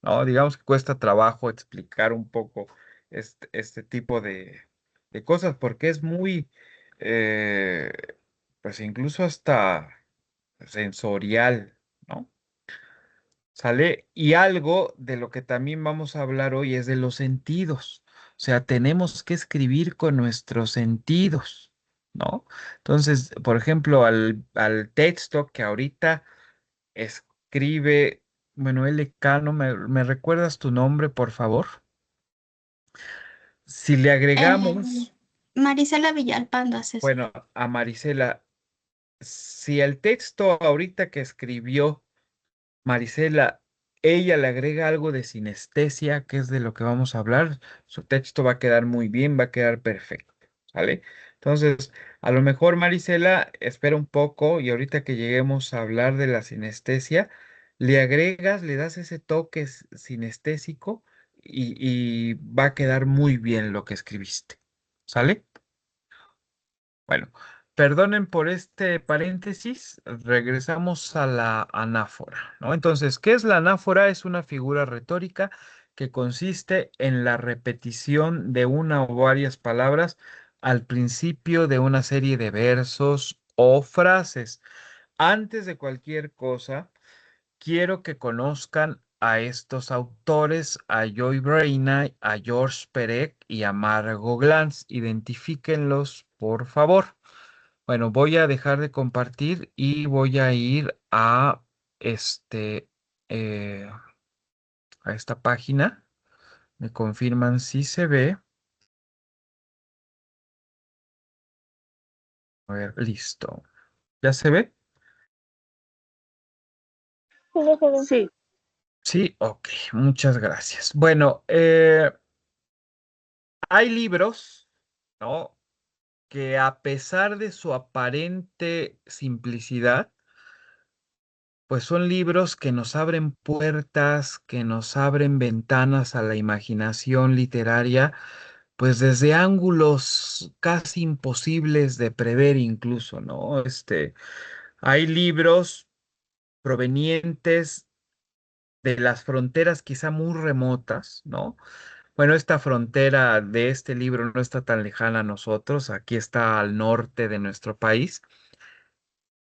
¿no? Digamos que cuesta trabajo explicar un poco este tipo de cosas porque es muy, eh, pues incluso hasta sensorial, ¿no? ¿Sale? Y algo de lo que también vamos a hablar hoy es de los sentidos. O sea, tenemos que escribir con nuestros sentidos, ¿no? Entonces, por ejemplo, al texto que ahorita escribe, bueno, Cano, ¿me recuerdas tu nombre, por favor? Si le agregamos, Marisela Villalpando, asesor. bueno, a Marisela, si el texto ahorita que escribió Marisela, ella le agrega algo de sinestesia, que es de lo que vamos a hablar. Su texto va a quedar muy bien, va a quedar perfecto, ¿sale? Entonces, a lo mejor Marisela, espera un poco y ahorita que lleguemos a hablar de la sinestesia, le agregas, le das ese toque sinestésico y va a quedar muy bien lo que escribiste, ¿sale? Bueno, perdonen por este paréntesis, regresamos a la anáfora, ¿no? Entonces, ¿qué es la anáfora? Es una figura retórica que consiste en la repetición de una o varias palabras al principio de una serie de versos o frases. Antes de cualquier cosa, quiero que conozcan a estos autores, a Joy Brainay, a George Perec y a Margot Glantz. Identifíquenlos, por favor. Bueno, voy a dejar de compartir y voy a ir este, eh, a esta página. Me confirman si se ve. A ver, listo. ¿Ya se ve? Sí, ya se ve. Sí, Sí, ok, muchas gracias. Bueno, hay libros, ¿no? Que a pesar de su aparente simplicidad, pues son libros que nos abren puertas, que nos abren ventanas a la imaginación literaria, pues desde ángulos casi imposibles de prever incluso, ¿no? Hay libros provenientes de las fronteras quizá muy remotas, ¿no? Bueno, esta frontera de este libro no está tan lejana a nosotros, aquí está al norte de nuestro país.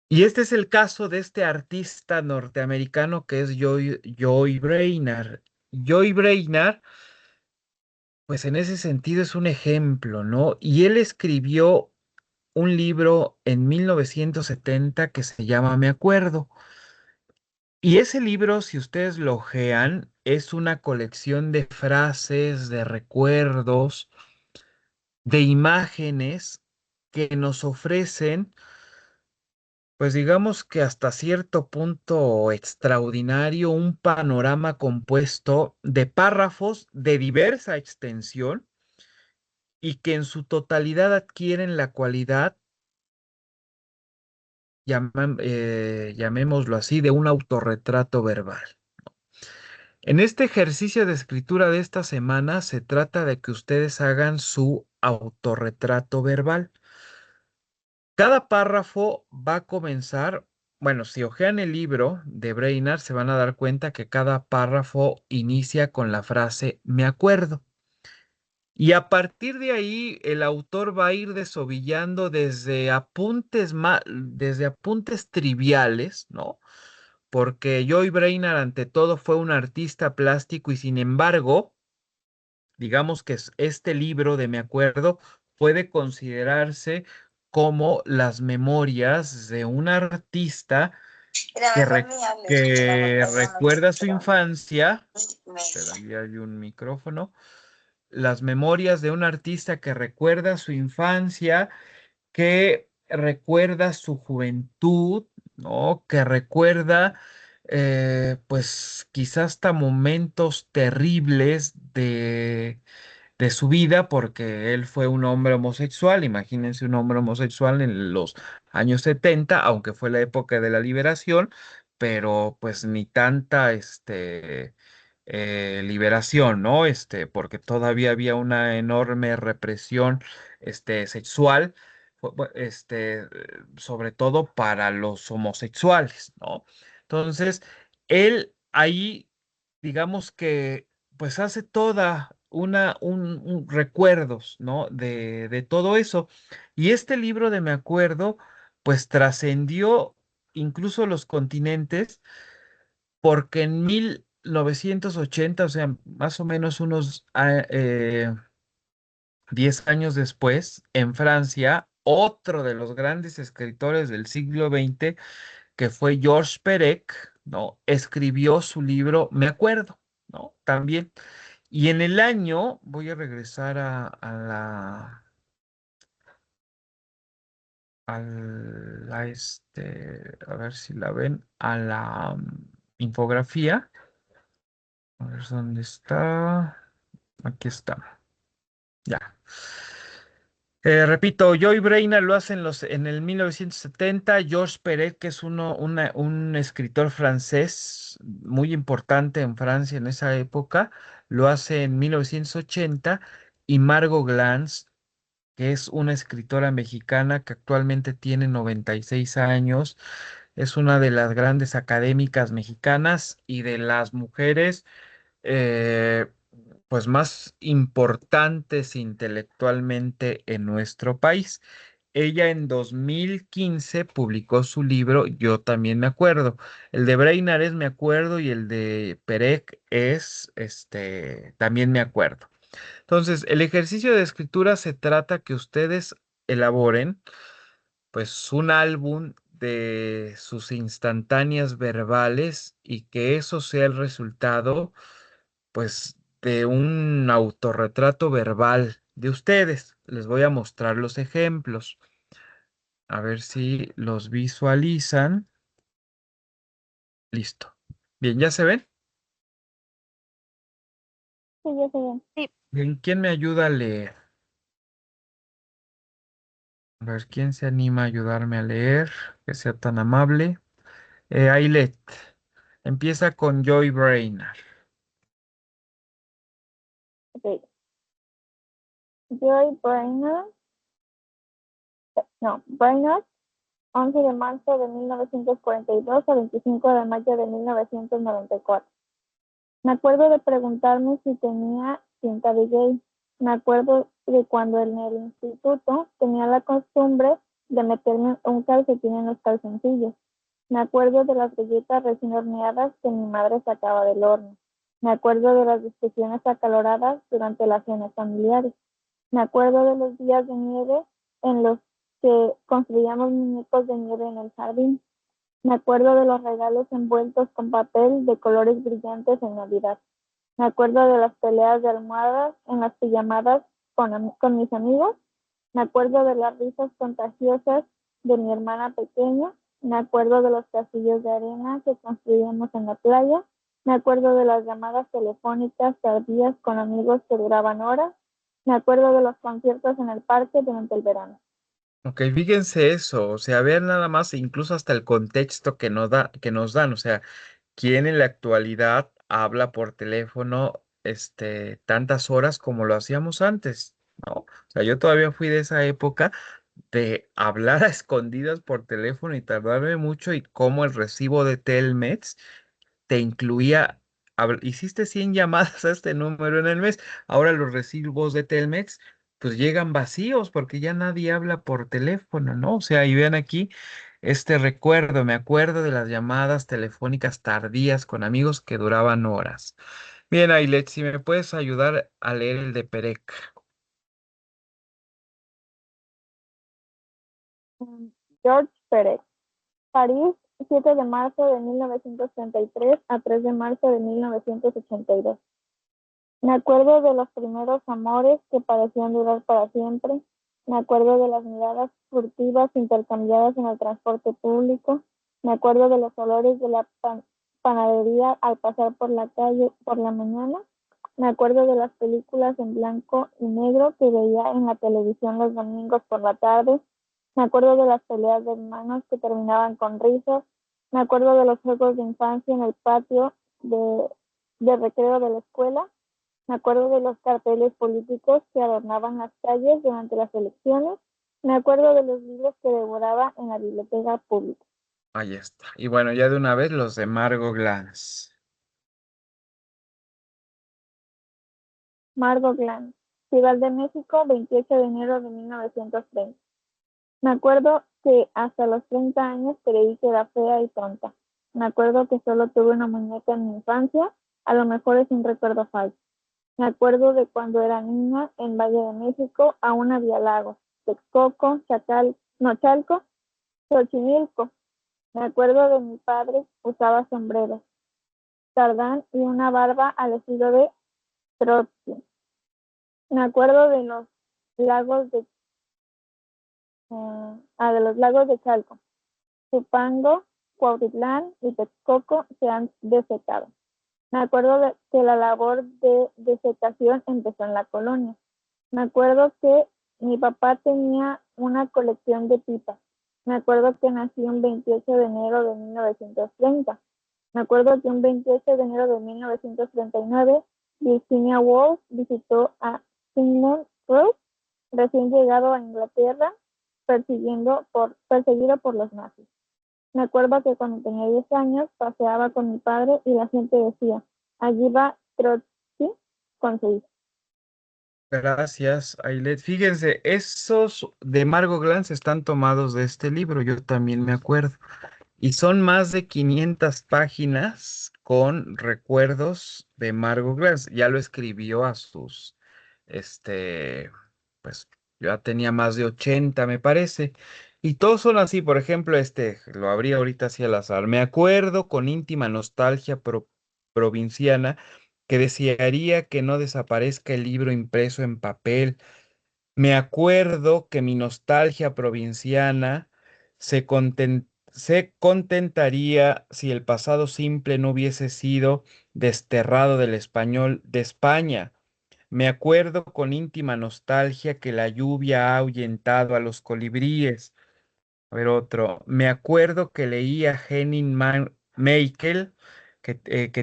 Y este es el caso de este artista norteamericano que es Joy Brainard. Joy Brainard, pues en ese sentido es un ejemplo, ¿no? Y él escribió un libro en 1970 que se llama Me Acuerdo. Y ese libro, si ustedes lo ojean, es una colección de frases, de recuerdos, de imágenes que nos ofrecen, pues digamos que hasta cierto punto extraordinario, un panorama compuesto de párrafos de diversa extensión y que en su totalidad adquieren la cualidad, llamémoslo así, de un autorretrato verbal. En este ejercicio de escritura de esta semana se trata de que ustedes hagan su autorretrato verbal. Cada párrafo va a comenzar, bueno, si hojean el libro de Brainerd se van a dar cuenta que cada párrafo inicia con la frase me acuerdo. Y a partir de ahí el autor va a ir desovillando desde apuntes triviales, ¿no? Porque Joy Brainerd ante todo fue un artista plástico y sin embargo, digamos que este libro de Me Acuerdo puede considerarse como las memorias de un artista que recuerda su infancia. Pero ahí hay un micrófono. Las memorias de un artista que recuerda su infancia, que recuerda su juventud, ¿no? Que recuerda, pues quizás hasta momentos terribles de su vida, porque él fue un hombre homosexual. Imagínense un hombre homosexual en los años 70, aunque fue la época de la liberación, pero pues ni tanta, liberación, ¿no? Porque todavía había una enorme represión, sexual, sobre todo para los homosexuales, ¿no? Entonces, él ahí, digamos que, pues hace toda recuerdos, ¿no? De todo eso. Y este libro de Me Acuerdo, pues trascendió incluso los continentes porque en 1980, o sea, más o menos unos 10 años después, en Francia, otro de los grandes escritores del siglo XX, que fue Georges Perec, ¿no? Escribió su libro Me Acuerdo, ¿no? También. Y en el año, voy a regresar a ver si la ven, a la infografía. A ver dónde está. Aquí está. Ya. Repito, Joy Brainerd lo hace en el 1970. Georges Perec, que es un escritor francés muy importante en Francia en esa época, lo hace en 1980. Y Margot Glantz, que es una escritora mexicana que actualmente tiene 96 años, es una de las grandes académicas mexicanas y de las mujeres eh, pues más importantes intelectualmente en nuestro país. Ella en 2015 publicó su libro Yo también me acuerdo. El de Brainerd es Me acuerdo y el de Perec es también me acuerdo. Entonces, el ejercicio de escritura se trata que ustedes elaboren pues un álbum de sus instantáneas verbales y que eso sea el resultado, pues, de un autorretrato verbal de ustedes. Les voy a mostrar los ejemplos. A ver si los visualizan. Listo. Bien, ¿ya se ven? Sí, yo sé bien. Sí, Bien, ¿quién me ayuda a leer? A ver, ¿quién se anima a ayudarme a leer? Que sea tan amable. Ailet, empieza con Joy Brainerd. Ok. Joy Brainerd, no, Brainerd, 11 de marzo de 1942 a 25 de mayo de 1994. Me acuerdo de preguntarme si tenía pinta de gay. Me acuerdo de cuando en el instituto tenía la costumbre de meterme un calcetín en los calzoncillos. Me acuerdo de las galletas recién horneadas que mi madre sacaba del horno. Me acuerdo de las discusiones acaloradas durante las cenas familiares. Me acuerdo de los días de nieve en los que construíamos muñecos de nieve en el jardín. Me acuerdo de los regalos envueltos con papel de colores brillantes en Navidad. Me acuerdo de las peleas de almohadas en las pijamadas con mis amigos. Me acuerdo de las risas contagiosas de mi hermana pequeña. Me acuerdo de los castillos de arena que construíamos en la playa. Me acuerdo de las llamadas telefónicas tardías con amigos que duraban horas. Me acuerdo de los conciertos en el parque durante el verano. Ok, fíjense eso, o sea, vean nada más, incluso hasta el contexto que nos dan, o sea, ¿quién en la actualidad habla por teléfono, tantas horas como lo hacíamos antes? ¿No? O sea, yo todavía fui de esa época de hablar a escondidas por teléfono y tardarme mucho y cómo el recibo de Telmex te incluía, hiciste 100 llamadas a este número en el mes. Ahora los recibos de Telmex pues llegan vacíos porque ya nadie habla por teléfono, ¿no? O sea, y vean aquí este recuerdo, me acuerdo de las llamadas telefónicas tardías con amigos que duraban horas. Bien, Ailet, si me puedes ayudar a leer el de Perec. George Pérez. París, 7 de marzo de 1933 a 3 de marzo de 1982. Me acuerdo de los primeros amores que parecían durar para siempre. Me acuerdo de las miradas furtivas intercambiadas en el transporte público. Me acuerdo de los olores de la panadería al pasar por la calle por la mañana. Me acuerdo de las películas en blanco y negro que veía en la televisión los domingos por la tarde. Me acuerdo de las peleas de hermanos que terminaban con risas. Me acuerdo de los juegos de infancia en el patio de recreo de la escuela. Me acuerdo de los carteles políticos que adornaban las calles durante las elecciones. Me acuerdo de los libros que devoraba en la biblioteca pública. Ahí está. Y bueno, ya de una vez los de Margot Glantz. Margot Glantz, Ciudad de México, 28 de enero de 1930. Me acuerdo que hasta los 30 años creí que era fea y tonta. Me acuerdo que solo tuve una muñeca en mi infancia. A lo mejor es un recuerdo falso. Me acuerdo de cuando era niña en Valle de México, aún había lagos, Texcoco, Chalco, Xochimilco. Me acuerdo de mi padre, usaba sombreros, sardán y una barba al estilo de Trotsky. Me acuerdo de los lagos de los lagos de Chalco, Tupango, Cuautitlán y Texcoco se han desecado. Me acuerdo de que la labor de desecación empezó en la colonia. Me acuerdo que mi papá tenía una colección de pipas. Me acuerdo que nací un 28 de enero de 1930. Me acuerdo que un 28 de enero de 1939 Virginia Woolf visitó a Sigmund Freud, recién llegado a Inglaterra, perseguido por los nazis. Me acuerdo que cuando tenía 10 años paseaba con mi padre y la gente decía, allí va Trotsky con su hijo. Gracias, Ailet. Fíjense, esos de Margot Glantz están tomados de este libro, yo también me acuerdo. Y son más de 500 páginas con recuerdos de Margot Glantz. Ya lo escribió a este, pues ya tenía más de 80, me parece. Y todos son así, por ejemplo, este, lo abrí ahorita así al azar. Me acuerdo con íntima nostalgia provinciana que desearía que no desaparezca el libro impreso en papel. Me acuerdo que mi nostalgia provinciana se contentaría si el pasado simple no hubiese sido desterrado del español de España. Me acuerdo con íntima nostalgia que la lluvia ha ahuyentado a los colibríes. A ver, otro. Me acuerdo que leí a Meikel, que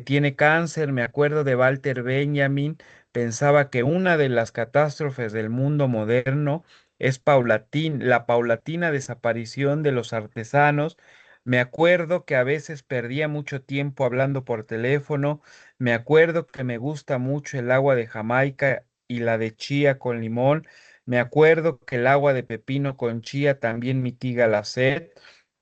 tiene cáncer. Me acuerdo de Walter Benjamin. Pensaba que una de las catástrofes del mundo moderno es la paulatina desaparición de los artesanos. Me acuerdo que a veces perdía mucho tiempo hablando por teléfono. Me acuerdo que me gusta mucho el agua de Jamaica y la de chía con limón. Me acuerdo que el agua de pepino con chía también mitiga la sed.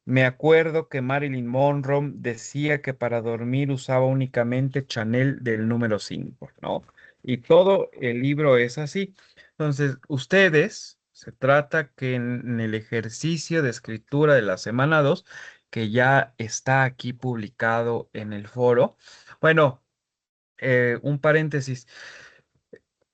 Me acuerdo que Marilyn Monroe decía que para dormir usaba únicamente Chanel del número 5, ¿no? Y todo el libro es así. Entonces, ustedes, se trata que en el ejercicio de escritura de la semana 2, que ya está aquí publicado en el foro, bueno, un paréntesis.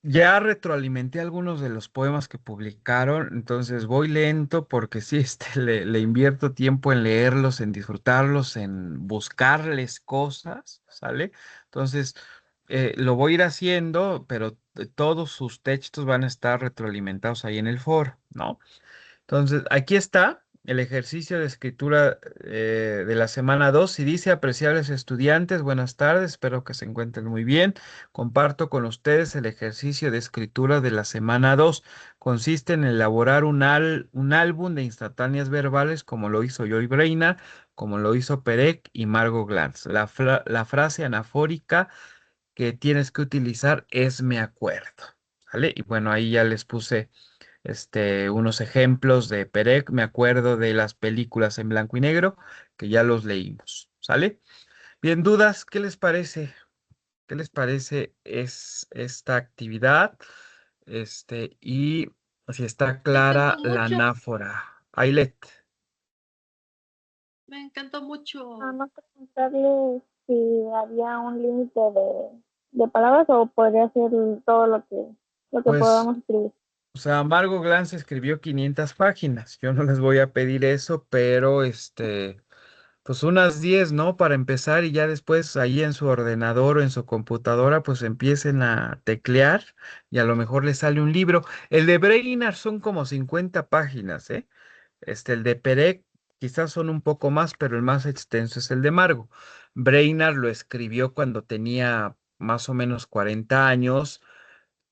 Ya retroalimenté algunos de los poemas que publicaron, entonces voy lento porque sí, le invierto tiempo en leerlos, en disfrutarlos, en buscarles cosas, ¿sale? Entonces, lo voy a ir haciendo, pero todos sus textos van a estar retroalimentados ahí en el foro, ¿no? Entonces, aquí está el ejercicio de escritura de la semana 2. Y dice, apreciables estudiantes, buenas tardes, espero que se encuentren muy bien. Comparto con ustedes el ejercicio de escritura de la semana 2. Consiste en elaborar un álbum de instantáneas verbales como lo hizo Joy Breina, como lo hizo Perec y Margot Glantz. La frase anafórica que tienes que utilizar es me acuerdo. ¿Vale? Y bueno, ahí ya les puse unos ejemplos de Perec. Me acuerdo de las películas en blanco y negro, que ya los leímos. ¿Sale? Bien, dudas, ¿qué les parece? ¿Qué les parece es esta actividad? Y si está Me clara encantó la mucho, anáfora. Ailet, me encantó Nada mucho. más preguntarle si había un límite de palabras o podría ser todo lo que pues, podamos escribir. o sea, Margot Glantz escribió 500 páginas. Yo no les voy a pedir eso, pero pues unas 10, ¿no? Para empezar y ya después ahí en su ordenador o en su computadora pues empiecen a teclear y a lo mejor les sale un libro. El de Brainerd son como 50 páginas, ¿eh? El de Perec quizás son un poco más, pero el más extenso es el de Margo. Brainerd lo escribió cuando tenía más o menos 40 años.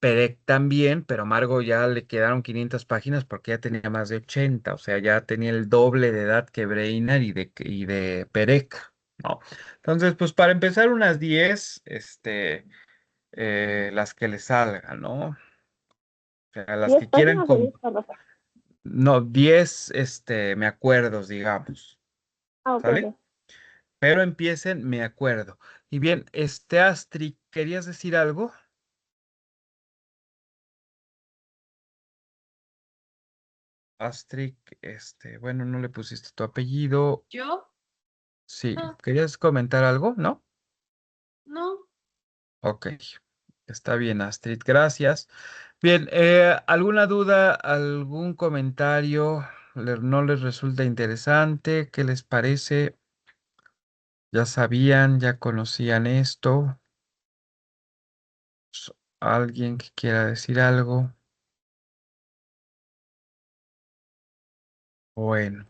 Perec también, pero Margo ya le quedaron 500 páginas porque ya tenía más de 80, o sea, ya tenía el doble de edad que Breiner y de Perec, ¿no? Entonces, pues para empezar unas 10, las que le salgan, ¿no? O sea, las ¿10 que quieran, páginas o 10 párrafos? no, 10, me acuerdos, digamos, Ah, ok, ¿sale? ok. Pero empiecen, me acuerdo. Y bien, Astrid, ¿querías decir algo? Astrid, bueno, no le pusiste tu apellido. ¿Yo? Sí, No, ¿querías comentar algo? ¿No? no. Ok, está bien, Astrid, gracias. Bien, ¿alguna duda, algún comentario? ¿No les resulta interesante? ¿Qué les parece? ¿Ya sabían, ya conocían esto? ¿Alguien que quiera decir algo? Bueno,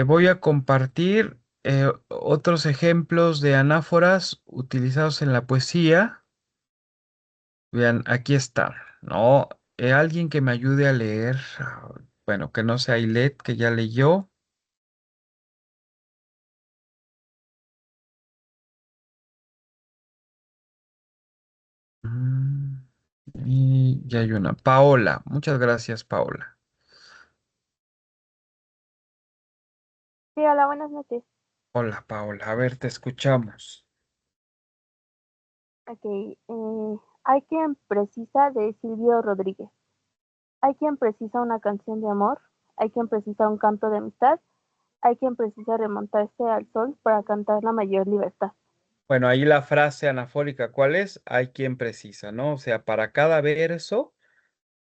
voy a compartir otros ejemplos de anáforas utilizados en la poesía. Vean, aquí está, ¿no? Alguien que me ayude a leer, bueno, que no sea Ilet, que ya leyó. Mm, Y ya hay una. Paola, muchas gracias, Paola. Sí, hola, buenas noches. Hola, Paola, a ver, te escuchamos. Ok, hay quien precisa de Silvio Rodríguez. Hay quien precisa una canción de amor, hay quien precisa un canto de amistad, hay quien precisa remontarse al sol para cantar la mayor libertad. Bueno, ahí la frase anafórica, ¿cuál es? Hay quien precisa, ¿no? O sea, para cada verso,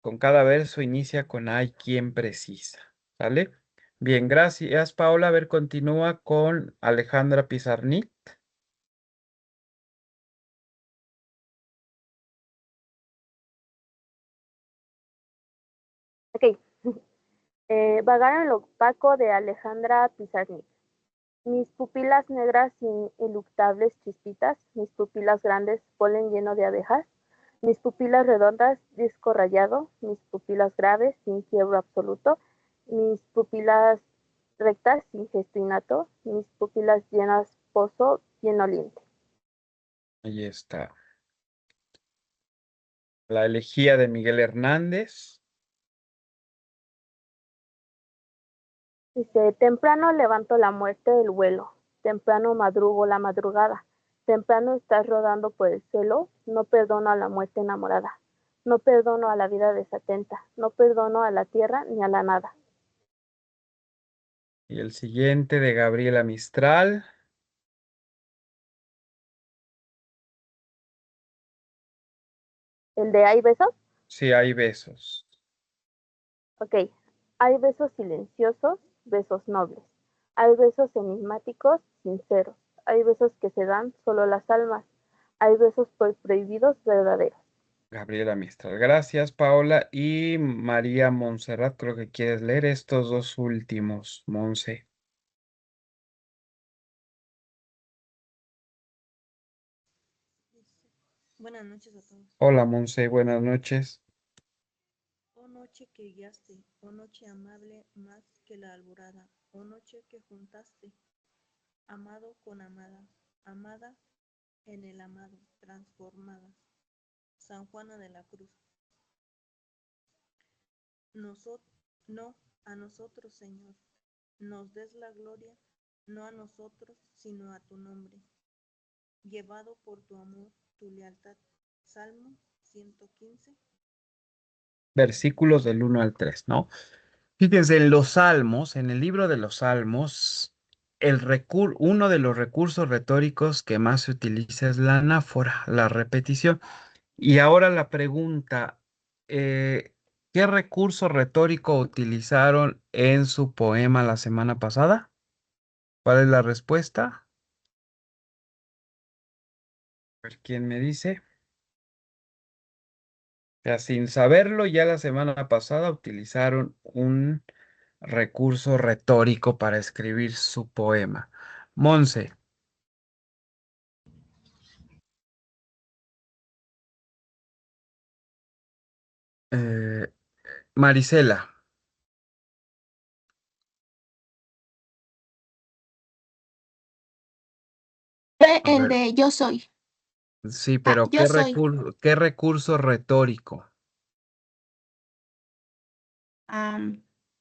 con cada verso inicia con hay quien precisa, ¿sale? Bien, gracias, Paola. A ver, continúa con Alejandra Pizarnik. Ok. Vagar en lo opaco de Alejandra Pizarnik. Mis pupilas negras sin iluctables chispitas, mis pupilas grandes, polen lleno de abejas, mis pupilas redondas, disco rayado, mis pupilas graves, sin quiebro absoluto, mis pupilas rectas, sin gesto innato, mis pupilas llenas, pozo, bien oliente. Ahí está. La elegía de Miguel Hernández. Dice, temprano levanto la muerte del vuelo, temprano madrugo la madrugada, temprano estás rodando por el cielo, no perdono a la muerte enamorada, no perdono a la vida desatenta, no perdono a la tierra ni a la nada. Y el siguiente de Gabriela Mistral. ¿El de hay besos? Sí, hay besos. Ok. Hay besos silenciosos, besos nobles. Hay besos enigmáticos, sinceros. Hay besos que se dan solo las almas. Hay besos prohibidos verdaderos. Gabriela Mistral. Gracias, Paola. Y María Montserrat, creo que quieres leer estos dos últimos, Monse. Buenas noches a todos. Hola, Monse, buenas noches. Oh noche que guiaste, oh noche amable más que la alborada, oh noche que juntaste, amado con amada, amada en el amado, transformada. San Juana de la Cruz. No a nosotros, Señor, nos des la gloria, no a nosotros, sino a tu nombre, llevado por tu amor, tu lealtad. Salmo 115. Versículos del 1 al 3, ¿no? Fíjense, en los Salmos, en el libro de los Salmos, uno de los recursos retóricos que más se utiliza es la anáfora, la repetición. Y ahora la pregunta, eh, ¿qué recurso retórico utilizaron en su poema la semana pasada? ¿Cuál es la respuesta? A ver, ¿quién me dice? O sea, sin saberlo, ya la semana pasada utilizaron un recurso retórico para escribir su poema. Monse, eh, Marisela. Fue A el ver, de yo soy. sí, Ah, pero yo soy. qué recurso retórico?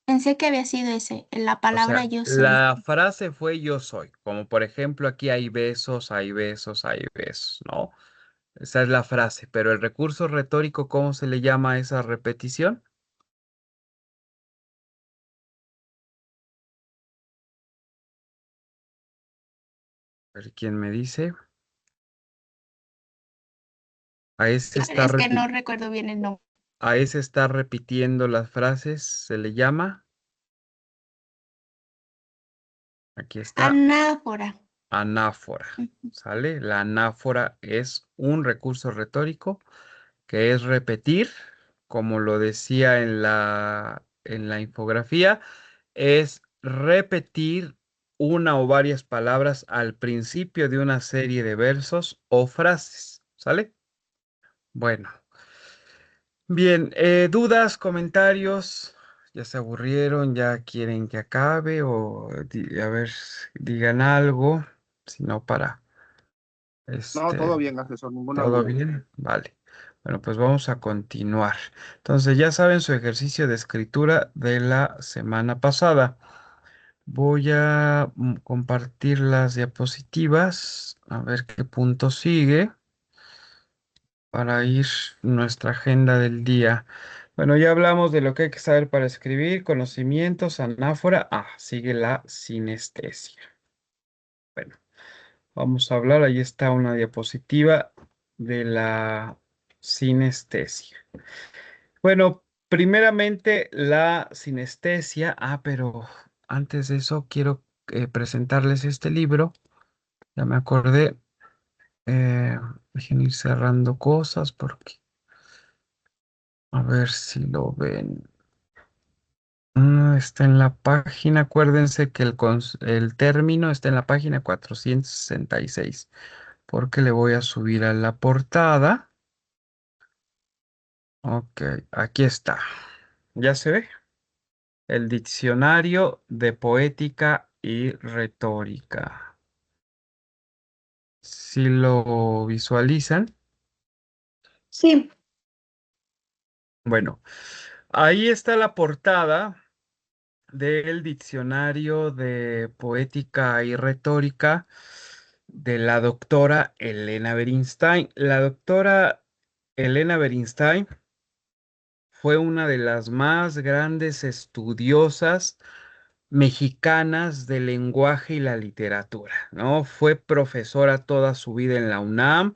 Pensé que había sido ese, la O palabra sea, yo soy. la frase fue yo soy, como por ejemplo aquí hay besos, hay besos, hay besos, ¿no? Esa es la frase, pero el recurso retórico, ¿cómo se le llama a esa repetición? A ver, ¿quién me dice? A ese La verdad está es que no recuerdo bien el nombre. a ese está repitiendo las frases, se le llama, aquí está, Anáfora. anáfora, Ujú. ¿sale? La anáfora es un recurso retórico que es repetir, como lo decía en la infografía, es repetir una o varias palabras al principio de una serie de versos o frases, ¿sale? Bueno, bien, dudas, comentarios, ya se aburrieron, ya quieren que acabe o a ver, digan algo, si no para, No, todo este, bien, asesor, ninguna ¿todo duda. bien? Vale. Bueno, pues vamos a continuar. Entonces, ya saben su ejercicio de escritura de la semana pasada. Voy a compartir las diapositivas, a ver qué punto sigue para ir nuestra agenda del día. Bueno, ya hablamos de lo que hay que saber para escribir, conocimientos, anáfora. Ah, sigue la sinestesia. Bueno, vamos a hablar, ahí está una diapositiva de la sinestesia. Bueno, primeramente la sinestesia. Ah, pero antes de eso quiero presentarles este libro. Ya me acordé. Eh, Dejen ir cerrando cosas porque a ver si lo ven. Está en la página, acuérdense que el término está en la página 466, porque le voy a subir a la portada. Ok, aquí está. ¿Ya se ve? El diccionario de poética y retórica. Si lo visualizan, Sí, bueno, ahí está la portada del diccionario de poética y retórica de la doctora Elena Berinstein. La doctora Elena Berinstein fue una de las más grandes estudiosas mexicanas del lenguaje y la literatura, ¿no? Fue profesora toda su vida en la UNAM,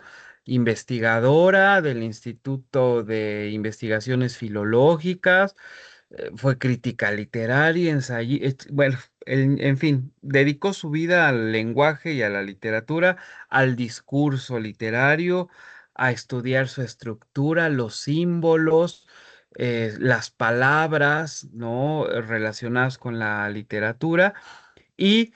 investigadora del Instituto de Investigaciones Filológicas, fue crítica literaria, bueno, en fin, dedicó su vida al lenguaje y a la literatura, al discurso literario, a estudiar su estructura, los símbolos, las palabras, ¿no? Relacionadas con la literatura. Y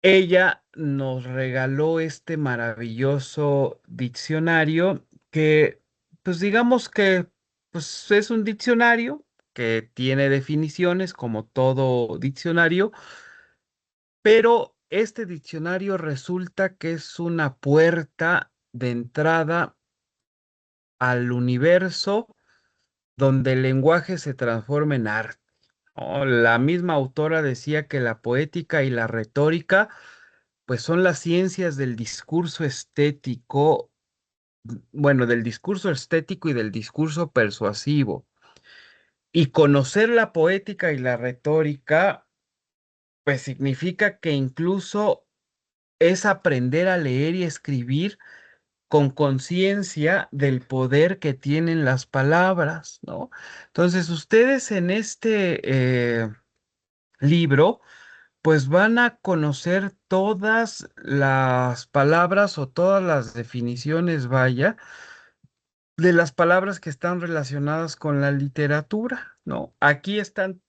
ella nos regaló este maravilloso diccionario que, pues digamos que, pues es un diccionario que tiene definiciones como todo diccionario, pero este diccionario resulta que es una puerta de entrada al universo donde el lenguaje se transforma en arte. ¿No? La misma autora decía que la poética y la retórica pues son las ciencias del discurso estético, bueno, del discurso estético y del discurso persuasivo. Y conocer la poética y la retórica, pues significa que incluso es aprender a leer y escribir con conciencia del poder que tienen las palabras, ¿no? Entonces, ustedes en este libro pues van a conocer todas las palabras o todas las definiciones, vaya, de las palabras que están relacionadas con la literatura, ¿no? Aquí están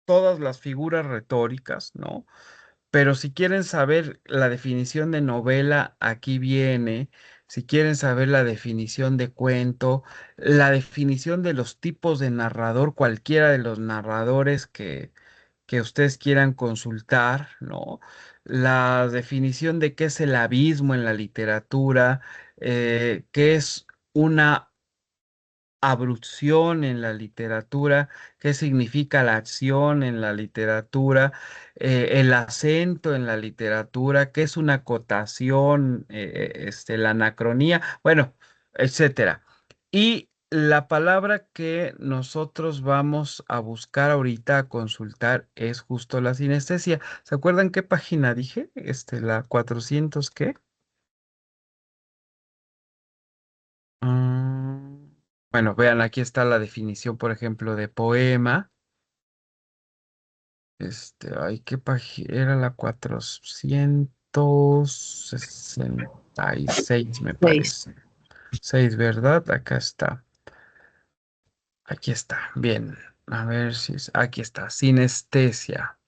todas las figuras retóricas, ¿no? Pero si quieren saber la definición de novela, aquí viene. Si quieren saber la definición de cuento, la definición de los tipos de narrador, cualquiera de los narradores que ustedes quieran consultar, ¿no? La definición de qué es el abismo en la literatura, qué es una abrución en la literatura, qué significa la acción en la literatura, el acento en la literatura, qué es una acotación, la anacronía, bueno, etcétera. Y la palabra que nosotros vamos a buscar ahorita a consultar es justo la sinestesia. ¿Se acuerdan qué página dije? La 400, ¿qué? Mm, bueno, vean, aquí está la definición, por ejemplo, de poema. Ay, ¿qué página? Era la 466, me seis. parece. 6, ¿verdad? Acá está. Aquí está. Bien. A ver si es. Aquí está. Sinestesia.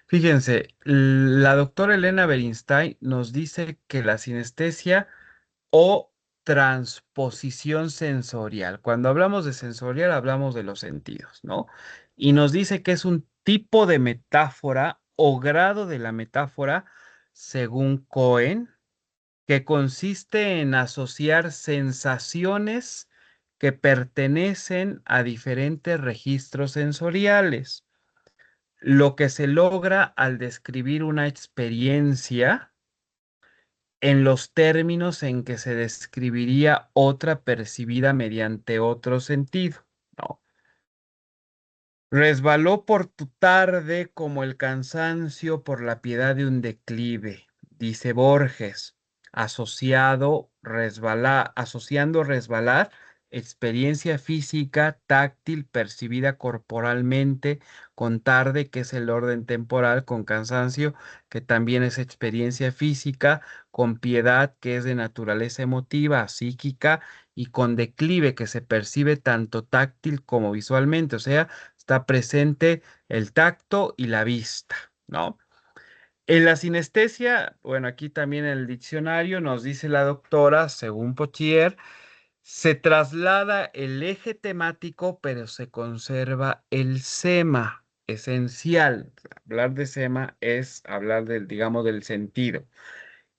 Fíjense, la doctora Elena Berinstein nos dice que la sinestesia o transposición sensorial. Cuando hablamos de sensorial, hablamos de los sentidos, ¿no? Y nos dice que es un tipo de metáfora o grado de la metáfora, según Cohen, que consiste en asociar sensaciones que pertenecen a diferentes registros sensoriales. Lo que se logra al describir una experiencia en los términos en que se describiría otra percibida mediante otro sentido, ¿no? Resbaló por tu tarde como el cansancio por la piedad de un declive, dice Borges, asociando resbalar, experiencia física, táctil, percibida corporalmente, con tarde, que es el orden temporal, con cansancio, que también es experiencia física, con piedad, que es de naturaleza emotiva, psíquica, y con declive, que se percibe tanto táctil como visualmente, o sea, está presente el tacto y la vista, ¿no? En la sinestesia, bueno, aquí también en el diccionario nos dice la doctora, según Potier, se traslada el eje temático, pero se conserva el sema esencial. Hablar de sema es hablar del, digamos, del sentido.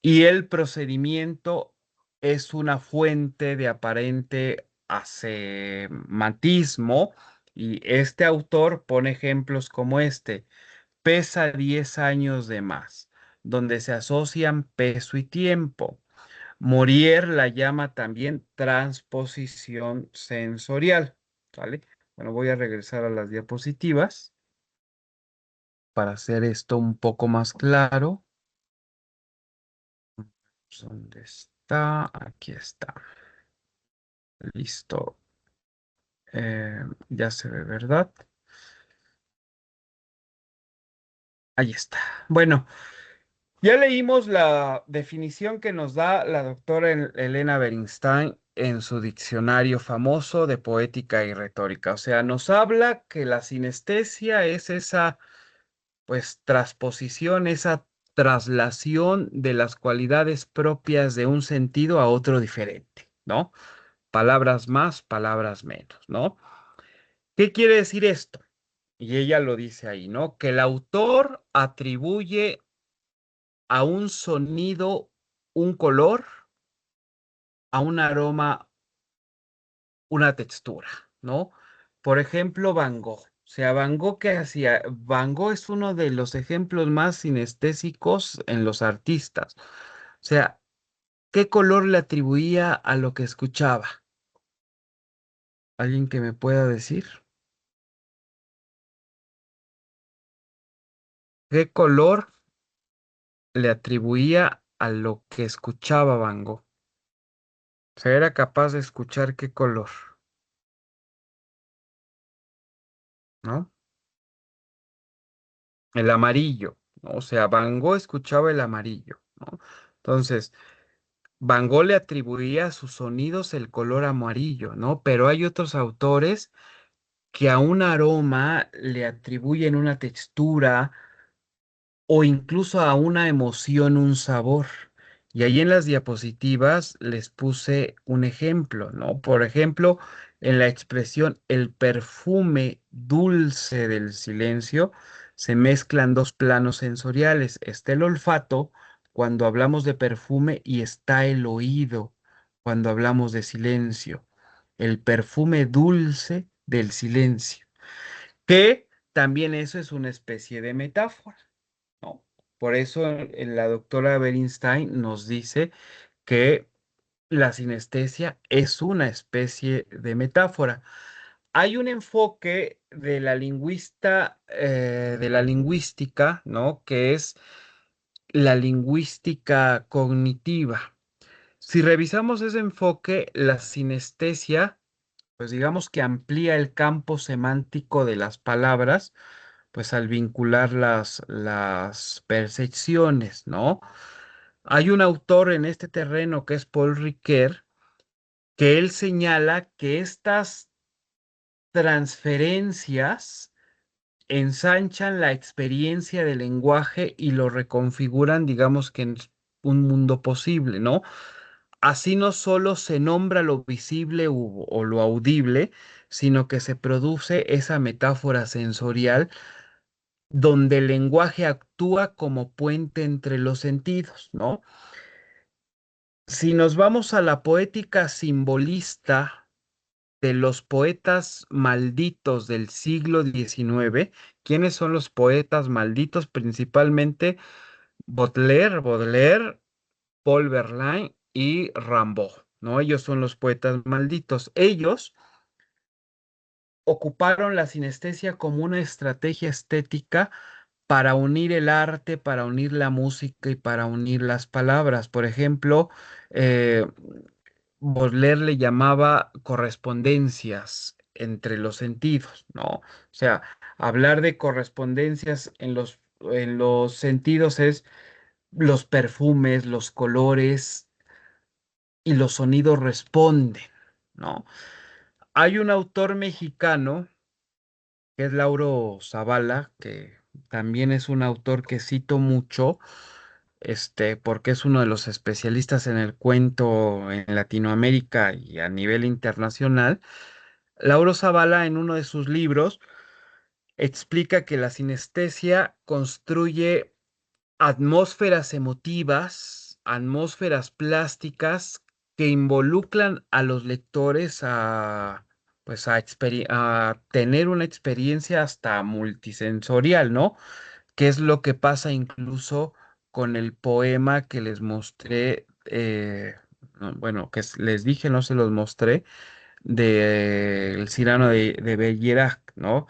Y el procedimiento es una fuente de aparente asematismo, y este autor pone ejemplos como este: pesa 10 años de más, donde se asocian peso y tiempo. Morier la llama también transposición sensorial, ¿vale? Bueno, voy a regresar a las diapositivas para hacer esto un poco más claro. ¿Dónde está? Aquí está. Listo. Ya se ve, ¿verdad? Ahí está. Bueno, ya leímos la definición que nos da la doctora Elena Bernstein en su diccionario famoso de poética y retórica. O sea, nos habla que la sinestesia es esa, pues, transposición, esa traslación de las cualidades propias de un sentido a otro diferente, ¿no? Palabras más, palabras menos, ¿no? ¿Qué quiere decir esto? Y ella lo dice ahí, ¿no? Que el autor atribuye a un sonido un color, a un aroma una textura, ¿no? Por ejemplo, Van Gogh. O sea, Van Gogh, ¿qué hacía? Van Gogh es uno de los ejemplos más sinestésicos en los artistas. O sea, ¿qué color le atribuía a lo que escuchaba? ¿Alguien que me pueda decir? ¿Qué color le atribuía a lo que escuchaba Van Gogh? O sea, era capaz de escuchar qué color, ¿no? El amarillo, ¿no? O sea, Van Gogh escuchaba el amarillo, ¿no? Entonces, Van Gogh le atribuía a sus sonidos el color amarillo, ¿no? Pero hay otros autores que a un aroma le atribuyen una textura o incluso a una emoción, un sabor. Y ahí en las diapositivas les puse un ejemplo, ¿no? Por ejemplo, en la expresión el perfume dulce del silencio, se mezclan dos planos sensoriales. Está el olfato cuando hablamos de perfume y está el oído cuando hablamos de silencio. El perfume dulce del silencio, que también eso es una especie de metáfora, ¿no? Por eso la doctora Bernstein nos dice que la sinestesia es una especie de metáfora. Hay un enfoque de la de la lingüística, ¿no? Que es la lingüística cognitiva. Si revisamos ese enfoque, la sinestesia, pues digamos que amplía el campo semántico de las palabras, pues al vincular las percepciones, ¿no? Hay un autor en este terreno que es Paul Ricoeur, que él señala que estas transferencias ensanchan la experiencia del lenguaje y lo reconfiguran, digamos que en un mundo posible, ¿no? Así no solo se nombra lo visible o lo audible, sino que se produce esa metáfora sensorial donde el lenguaje actúa como puente entre los sentidos, ¿no? Si nos vamos a la poética simbolista de los poetas malditos del siglo XIX, ¿quiénes son los poetas malditos? Principalmente Baudelaire, Paul Verlaine y Rimbaud, ¿no? Ellos son los poetas malditos. Ellos ocuparon la sinestesia como una estrategia estética para unir el arte, para unir la música y para unir las palabras. Por ejemplo, eh, Baudelaire le llamaba correspondencias entre los sentidos, ¿no? O sea, hablar de correspondencias en los sentidos es los perfumes, los colores y los sonidos responden, ¿no? Hay un autor mexicano que es Lauro Zavala, que también es un autor que cito mucho, porque es uno de los especialistas en el cuento en Latinoamérica y a nivel internacional. Lauro Zavala, en uno de sus libros, explica que la sinestesia construye atmósferas emotivas, atmósferas plásticas que involucran a los lectores pues a tener una experiencia hasta multisensorial, ¿no? ¿Qué es lo que pasa incluso con el poema que les mostré? Bueno, les dije, no se los mostré, de El Cyrano de Bergerac, ¿no?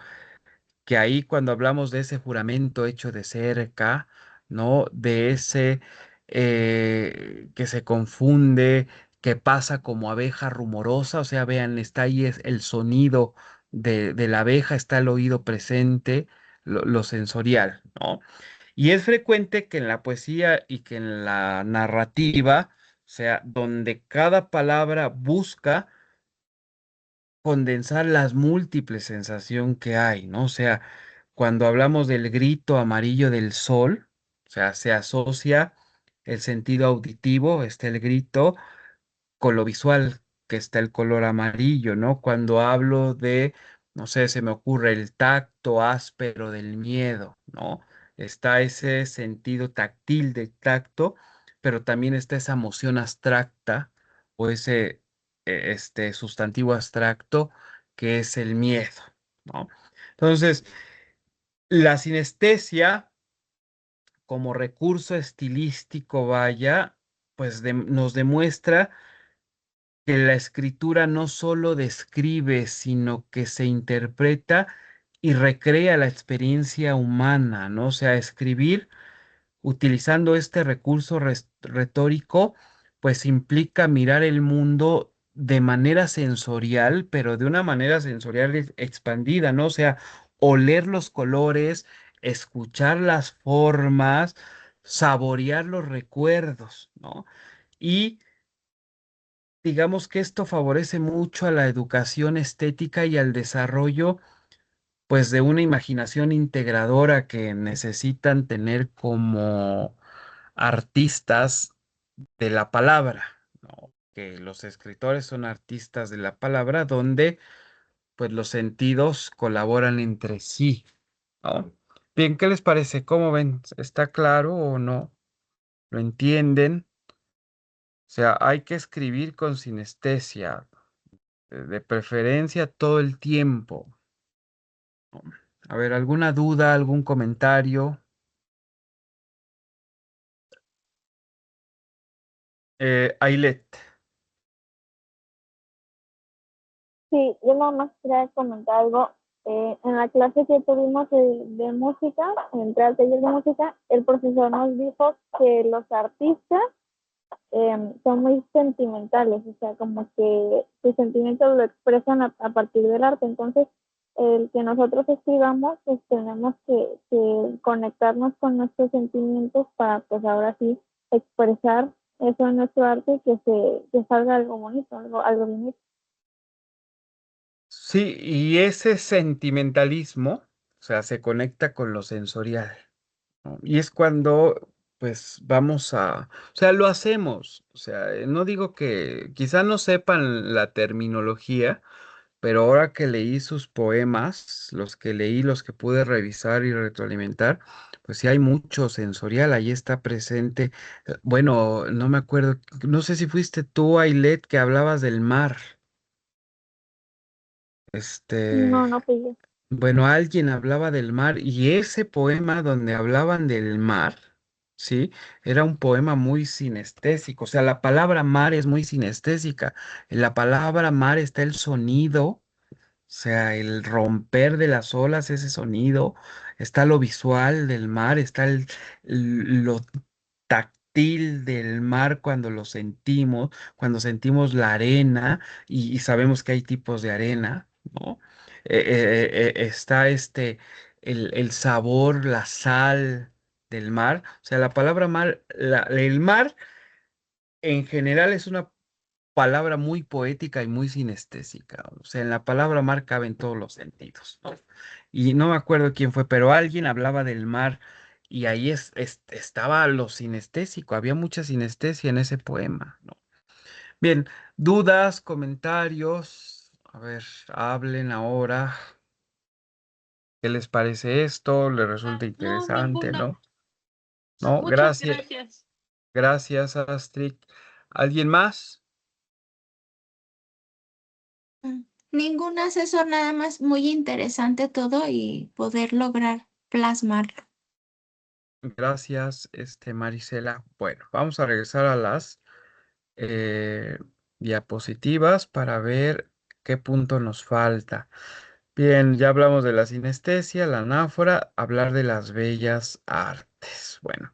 Que ahí cuando hablamos de ese juramento hecho de cerca, ¿no? De ese que se confunde, que pasa como abeja rumorosa, o sea, vean, está ahí el sonido de la abeja, está el oído presente, lo sensorial, ¿no? Y es frecuente que en la poesía y que en la narrativa, o sea, donde cada palabra busca condensar las múltiples sensaciones que hay, ¿no? O sea, cuando hablamos del grito amarillo del sol, o sea, se asocia el sentido auditivo, está el grito, con lo visual, que está el color amarillo, ¿no? Cuando hablo de, no sé, se me ocurre el tacto áspero del miedo, ¿no? Está ese sentido táctil del tacto, pero también está esa emoción abstracta o ese sustantivo abstracto que es el miedo, ¿no? Entonces, la sinestesia como recurso estilístico, vaya, pues nos demuestra que la escritura no solo describe, sino que se interpreta y recrea la experiencia humana, ¿no? O sea, escribir utilizando este recurso retórico, pues implica mirar el mundo de manera sensorial, pero de una manera sensorial expandida, ¿no? O sea, oler los colores, escuchar las formas, saborear los recuerdos, ¿no? Y digamos que esto favorece mucho a la educación estética y al desarrollo, pues, de una imaginación integradora que necesitan tener como artistas de la palabra, ¿no? Que los escritores son artistas de la palabra, donde, pues, los sentidos colaboran entre sí, ¿no? Bien, ¿qué les parece? ¿Cómo ven? ¿Está claro o no? ¿Lo entienden? O sea, hay que escribir con sinestesia, de preferencia todo el tiempo. A ver, ¿alguna duda, algún comentario? Ailet. Sí, yo nada más quería comentar algo. En la clase que tuvimos de música, entre al taller de música, el profesor nos dijo que los artistas son muy sentimentales, o sea, como que sus sentimientos lo expresan a partir del arte. Entonces, el que nosotros escribamos, pues tenemos que conectarnos con nuestros sentimientos para, pues ahora sí, expresar eso en nuestro arte y que salga algo bonito, algo bonito. Sí, y ese sentimentalismo, o sea, se conecta con lo sensorial, ¿no? Y es cuando, pues, o sea, lo hacemos. O sea, no digo que quizá no sepan la terminología, pero ahora que leí sus poemas, los que leí, los que pude revisar y retroalimentar, pues sí hay mucho sensorial, ahí está presente. Bueno, no me acuerdo, no sé si fuiste tú, Ailet, que hablabas del mar. No, Este, no fui yo. bueno, alguien hablaba del mar y ese poema donde hablaban del mar, ¿sí? Era un poema muy sinestésico, o sea, la palabra mar es muy sinestésica. En la palabra mar está el sonido sea, el romper de las olas, ese sonido, está lo visual del mar, está lo táctil del mar cuando sentimos la arena y sabemos que hay tipos de arena, ¿no? Está el sabor, la sal del mar. O sea, la palabra mar, el mar en general es una palabra muy poética y muy sinestésica. O sea, en la palabra mar caben todos los sentidos, ¿no? Y no me acuerdo quién fue, pero alguien hablaba del mar y ahí estaba lo sinestésico. Había mucha sinestesia en ese poema, ¿no? Bien, dudas, comentarios. A ver, hablen ahora. ¿Qué les parece esto? ¿Les resulta No, interesante, ninguna. no? No, Muchas gracias. gracias. Gracias, Astrid. ¿Alguien más? Ningún asesor, nada más muy interesante todo y poder lograr plasmarlo. Gracias, Marisela. Bueno, vamos a regresar a las eh, diapositivas para ver qué punto nos falta. Bien, ya hablamos de la sinestesia, la anáfora, hablar de las bellas artes. Bueno,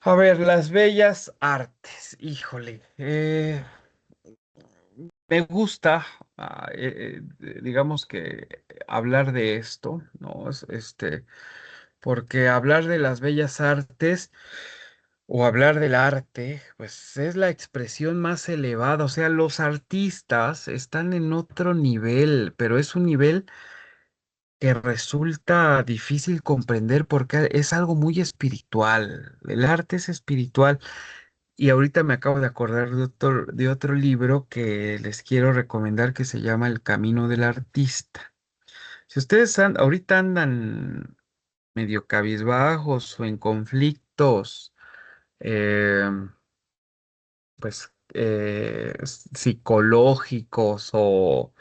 a ver, las bellas artes. Híjole, me gusta, digamos que hablar de esto, ¿no? Porque hablar de las bellas artes o hablar del arte, pues es la expresión más elevada. O sea, los artistas están en otro nivel, pero es un nivel que resulta difícil comprender porque es algo muy espiritual. El arte es espiritual. Y ahorita me acabo de acordar de otro libro que les quiero recomendar que se llama El Camino del Artista. Si ustedes ahorita andan medio cabizbajos o en conflictos, eh, pues psicológicos o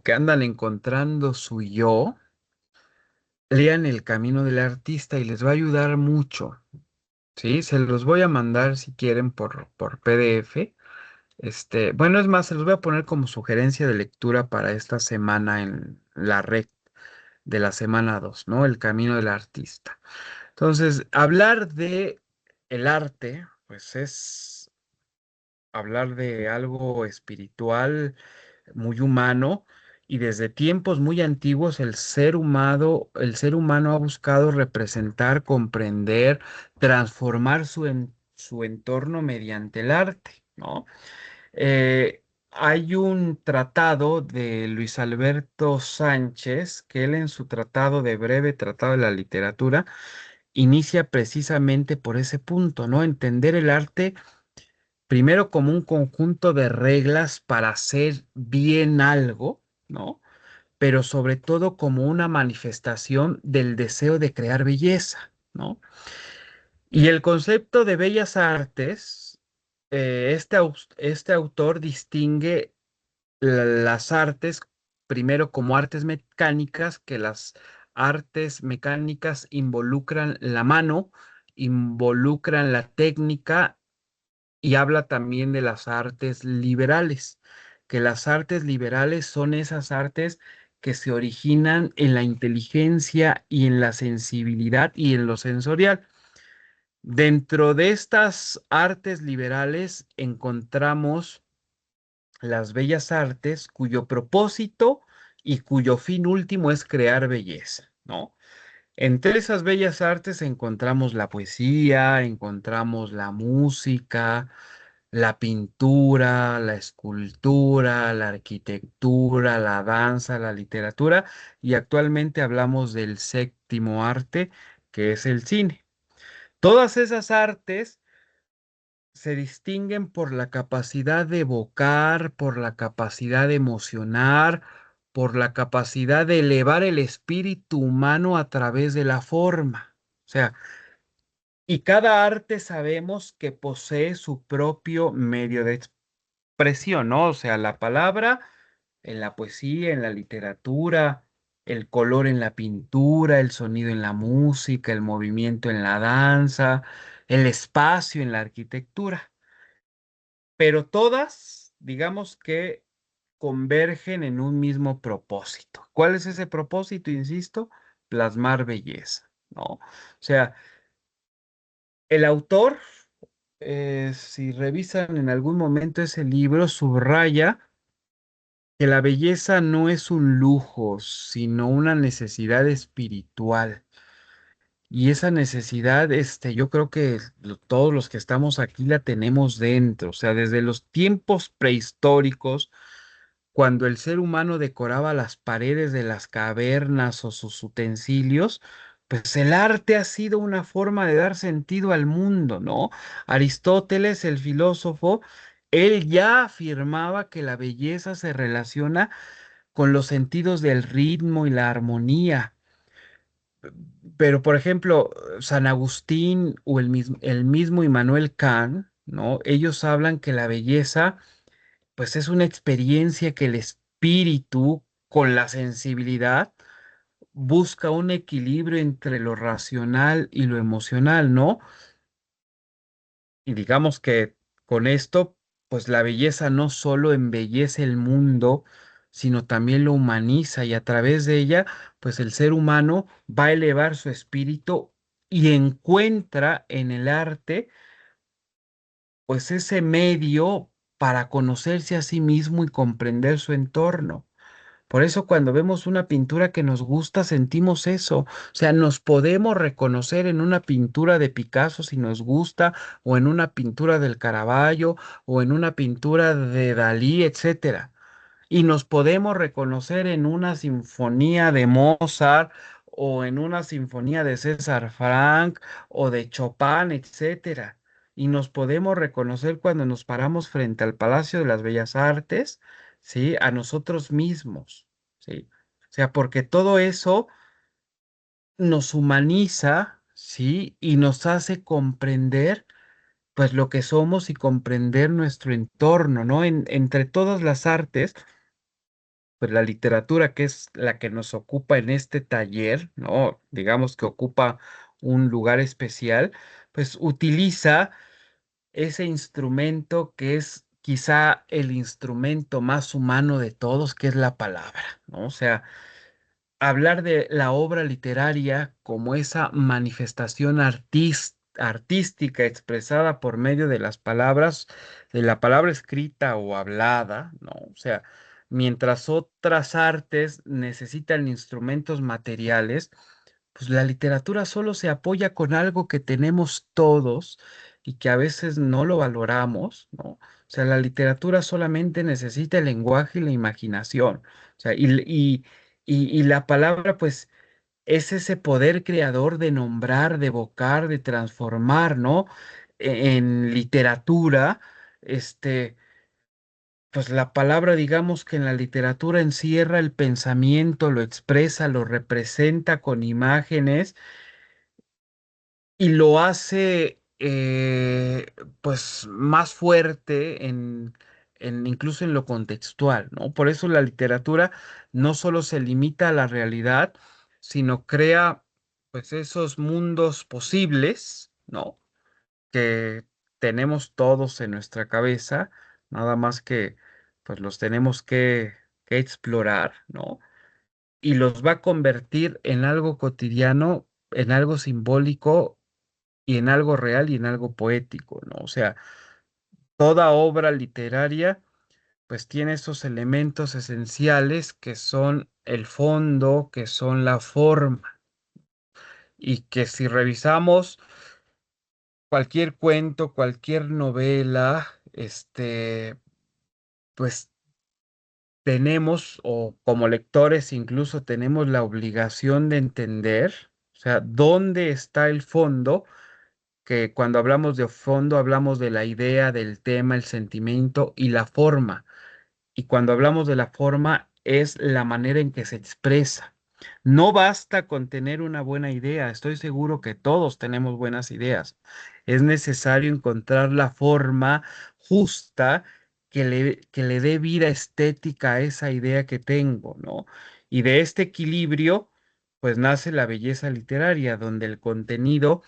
que andan encontrando su yo, lean El Camino del Artista y les va a ayudar mucho. Sí, se los voy a mandar si quieren por PDF. Bueno, es más, se los voy a poner como sugerencia de lectura para esta semana en la red de la semana 2, ¿no? El camino del artista. Entonces, hablar de el arte, pues es hablar de algo espiritual, muy humano, y desde tiempos muy antiguos el ser humano ha buscado representar, comprender, transformar su entorno mediante el arte, ¿no? Hay un tratado de Luis Alberto Sánchez que él en su tratado de breve tratado de la literatura inicia precisamente por ese punto, ¿no? Entender el arte primero como un conjunto de reglas para hacer bien algo, ¿no? Pero sobre todo como una manifestación del deseo de crear belleza, ¿no? Y el concepto de bellas artes, este autor distingue las artes, primero como artes mecánicas, que las artes mecánicas involucran la mano, involucran la técnica y habla también de las artes liberales, que las artes liberales son esas artes que se originan en la inteligencia y en la sensibilidad y en lo sensorial. Dentro de estas artes liberales encontramos las bellas artes cuyo propósito y cuyo fin último es crear belleza, ¿no? Entre esas bellas artes encontramos la poesía, encontramos la música, la pintura, la escultura, la arquitectura, la danza, la literatura y actualmente hablamos del séptimo arte, que es el cine. Todas esas artes se distinguen por la capacidad de evocar, por la capacidad de emocionar, por la capacidad de elevar el espíritu humano a través de la forma. O sea, y cada arte sabemos que posee su propio medio de expresión, ¿no? O sea, la palabra en la poesía, en la literatura, el color en la pintura, el sonido en la música, el movimiento en la danza, el espacio en la arquitectura, pero todas, digamos que convergen en un mismo propósito. ¿Cuál es ese propósito? Insisto, plasmar belleza, ¿no? O sea, el autor, si revisan en algún momento ese libro, subraya que la belleza no es un lujo, sino una necesidad espiritual. Y esa necesidad, yo creo que todos los que estamos aquí la tenemos dentro. O sea, desde los tiempos prehistóricos, cuando el ser humano decoraba las paredes de las cavernas o sus utensilios, pues el arte ha sido una forma de dar sentido al mundo, ¿no? Aristóteles, el filósofo, él ya afirmaba que la belleza se relaciona con los sentidos del ritmo y la armonía. Pero, por ejemplo, San Agustín o el mismo Immanuel Kant, ¿no? Ellos hablan que la belleza, pues es una experiencia que el espíritu con la sensibilidad busca un equilibrio entre lo racional y lo emocional, ¿no? Y digamos que con esto, pues la belleza no solo embellece el mundo, sino también lo humaniza y a través de ella, pues el ser humano va a elevar su espíritu y encuentra en el arte, pues ese medio para conocerse a sí mismo y comprender su entorno. Por eso cuando vemos una pintura que nos gusta, sentimos eso. O sea, nos podemos reconocer en una pintura de Picasso si nos gusta, o en una pintura del Caravaggio, o en una pintura de Dalí, etcétera. Y nos podemos reconocer en una sinfonía de Mozart, o en una sinfonía de César Frank, o de Chopin, etcétera. Y nos podemos reconocer cuando nos paramos frente al Palacio de las Bellas Artes, ¿sí? A nosotros mismos, ¿sí? O sea, porque todo eso nos humaniza, ¿sí? Y nos hace comprender, pues, lo que somos y comprender nuestro entorno, ¿no? Entre todas las artes, pues la literatura, que es la que nos ocupa en este taller, ¿no? Digamos que ocupa un lugar especial, pues utiliza ese instrumento que es quizá el instrumento más humano de todos, que es la palabra, ¿no? O sea, hablar de la obra literaria como esa manifestación artística expresada por medio de las palabras, de la palabra escrita o hablada, ¿no? O sea, mientras otras artes necesitan instrumentos materiales, pues la literatura solo se apoya con algo que tenemos todos y que a veces no lo valoramos, ¿no? O sea, la literatura solamente necesita el lenguaje y la imaginación. O sea, y la palabra, pues, es ese poder creador de nombrar, de evocar, de transformar, ¿no? En literatura, este, pues la palabra, digamos que en la literatura encierra el pensamiento, lo expresa, lo representa con imágenes y lo hace pues más fuerte incluso en lo contextual, ¿no? Por eso la literatura no solo se limita a la realidad, sino crea pues esos mundos posibles, ¿no? Que tenemos todos en nuestra cabeza, nada más que pues los tenemos que explorar, ¿no? Y los va a convertir en algo cotidiano, en algo simbólico y en algo real y en algo poético, ¿no? O sea, toda obra literaria pues tiene esos elementos esenciales que son el fondo, que son la forma, y que si revisamos cualquier cuento, cualquier novela, pues tenemos, o como lectores incluso tenemos la obligación de entender, o sea, dónde está el fondo, que cuando hablamos de fondo hablamos de la idea, del tema, el sentimiento y la forma. Y cuando hablamos de la forma es la manera en que se expresa. No basta con tener una buena idea, estoy seguro que todos tenemos buenas ideas. Es necesario encontrar la forma justa que le dé vida estética a esa idea que tengo, ¿no? Y de este equilibrio, pues nace la belleza literaria, donde el contenido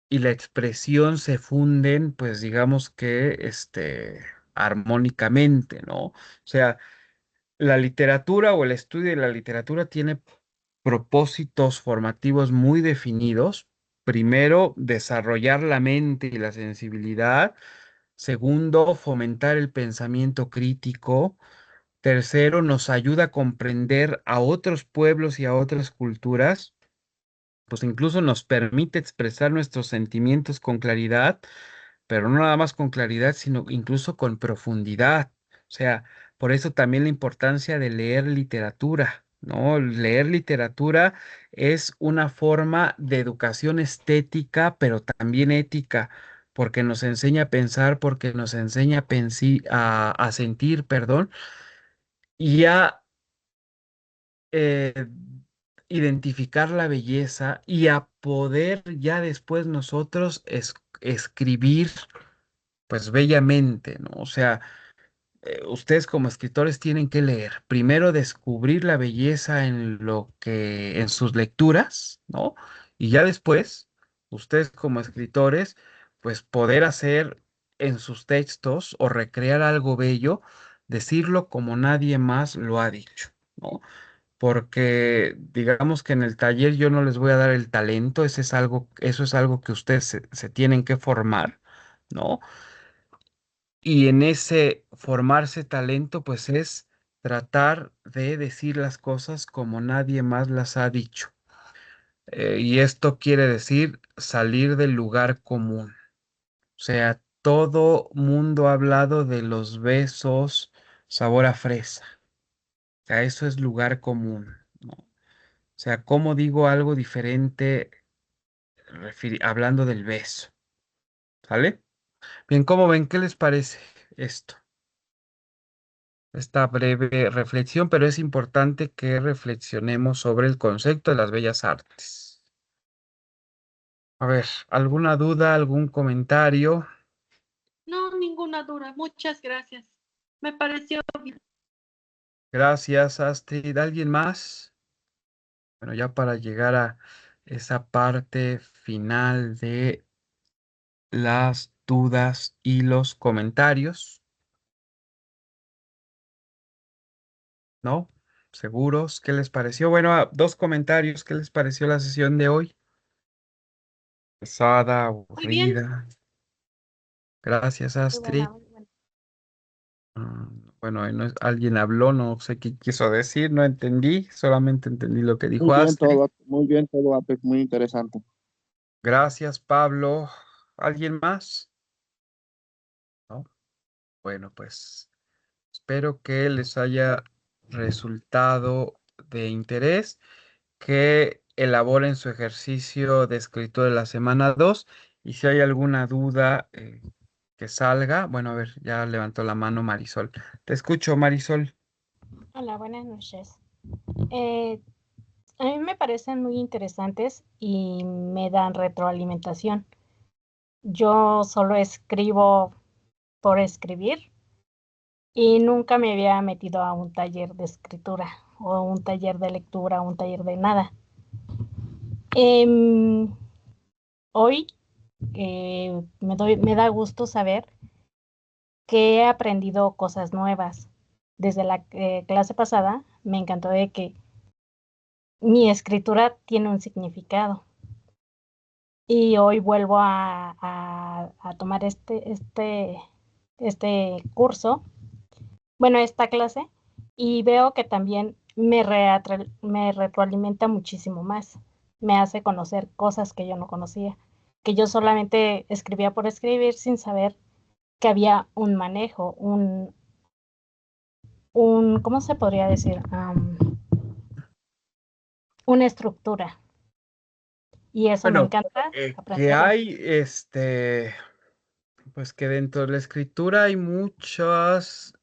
y la expresión se funden, pues digamos que, armónicamente, ¿no? O sea, La literatura o el estudio de la literatura tiene propósitos formativos muy definidos. Primero, desarrollar la mente y la sensibilidad. Segundo, fomentar el pensamiento crítico. Tercero, nos ayuda a comprender a otros pueblos y a otras culturas. Pues incluso nos permite expresar nuestros sentimientos con claridad, pero no nada más con claridad, sino incluso con profundidad. O sea, por eso también la importancia de leer literatura, ¿no? Leer literatura es una forma de educación estética, pero también ética, porque nos enseña a pensar, porque nos enseña a sentir, perdón, y a eh, identificar la belleza y a poder ya después nosotros escribir pues bellamente, ¿no? O sea, ustedes como escritores tienen que leer, primero descubrir la belleza en en sus lecturas, ¿no? Y ya después, ustedes como escritores, pues poder hacer en sus textos o recrear algo bello, decirlo como nadie más lo ha dicho, ¿no? Porque digamos que en el taller yo no les voy a dar el talento, eso es algo que ustedes se tienen que formar, ¿no? Y en ese formarse talento, pues es tratar de decir las cosas como nadie más las ha dicho. Y esto quiere decir salir del lugar común. O sea, todo mundo ha hablado de los besos sabor a fresa. O sea, eso es lugar común, ¿no? O sea, ¿cómo digo algo diferente hablando del beso? ¿Sale? Bien, ¿cómo ven? ¿Qué les parece esto? Esta breve reflexión, pero es importante que reflexionemos sobre el concepto de las bellas artes. A ver, ¿alguna duda, algún comentario? No, ninguna duda. Muchas gracias. Me pareció bien. Gracias, Astrid. ¿Alguien más? Bueno, ya para llegar a esa parte final de las dudas y los comentarios, ¿no? ¿Seguros? ¿Qué les pareció? Bueno, dos comentarios. ¿Qué les pareció la sesión de hoy? Pesada, Muy bien. aburrida. Gracias, Muy Astrid. buena, muy buena. Bueno, ahí alguien habló, no sé qué quiso decir, no entendí, solamente entendí lo que dijo Astrid. Muy bien todo, Apex, muy interesante. Gracias, Pablo. ¿Alguien más? ¿No? Bueno, pues espero que les haya resultado de interés, que elaboren su ejercicio de escritura de la semana 2 y si hay alguna duda que salga, bueno, a ver, ya levantó la mano Marisol. Te escucho, Marisol. Hola, buenas noches. Eh, a mí me parecen muy interesantes y me dan retroalimentación. Yo solo escribo por escribir y nunca me había metido a un taller de escritura o un taller de lectura, un taller de nada. Hoy me da gusto saber que he aprendido cosas nuevas. Desde la clase pasada me encantó de que mi escritura tiene un significado. Y hoy vuelvo a tomar este curso, bueno, esta clase, y veo que también me retroalimenta muchísimo más. Me hace conocer cosas que yo no conocía, que yo solamente escribía por escribir sin saber que había un manejo, ¿cómo se podría decir? Una estructura. Y eso me Bueno, encanta que aprenderlo. hay, pues que dentro de la escritura hay muchas,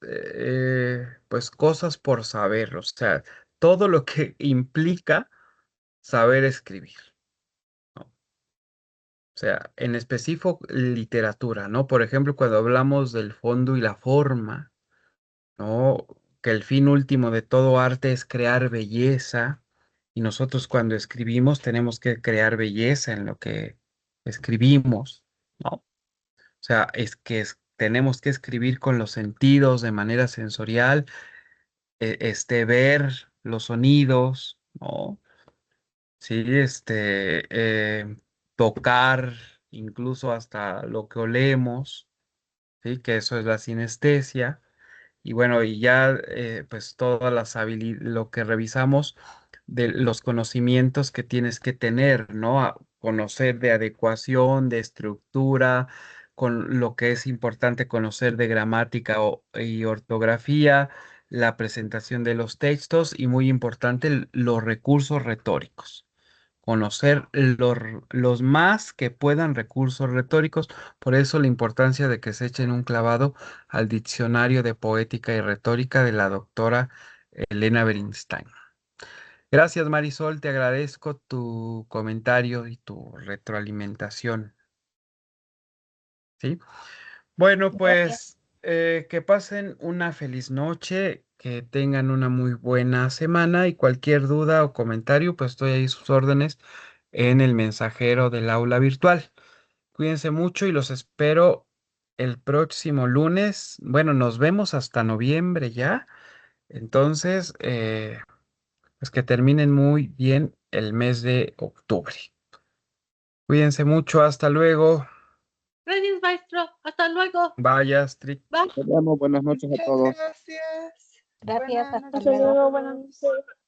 pues cosas por saber, o sea, todo lo que implica saber escribir, ¿no? O sea, en específico literatura, ¿no? Por ejemplo, cuando hablamos del fondo y la forma, ¿no? Que el fin último de todo arte es crear belleza y nosotros cuando escribimos tenemos que crear belleza en lo que escribimos, ¿no? O sea, tenemos que escribir con los sentidos de manera sensorial, ver los sonidos, ¿no? Sí, tocar incluso hasta lo que olemos, ¿sí? Que eso es la sinestesia. Y bueno, y ya pues todas las habilidades, lo que revisamos de los conocimientos que tienes que tener, ¿no? Conocer de adecuación, de estructura, con lo que es importante conocer de gramática y ortografía, la presentación de los textos y muy importante los recursos retóricos. Conocer los más que puedan recursos retóricos, por eso la importancia de que se echen un clavado al diccionario de poética y retórica de la doctora Elena Bernstein. Gracias, Marisol, te agradezco tu comentario y tu retroalimentación. ¿Sí? Bueno, Gracias. pues que pasen una feliz noche, que tengan una muy buena semana y cualquier duda o comentario, pues estoy ahí a sus órdenes en el mensajero del aula virtual. Cuídense mucho y los espero el próximo lunes. Bueno, nos vemos hasta noviembre ya. Entonces, pues que terminen muy bien el mes de octubre. Cuídense mucho, hasta luego. Gracias, maestro. Hasta luego. Vaya, Astrid. Bye. Nos vemos, buenas noches a Muchas todos. gracias. Gracias, Buenas hasta Hasta noches a luego. luego, buenas todos. noches.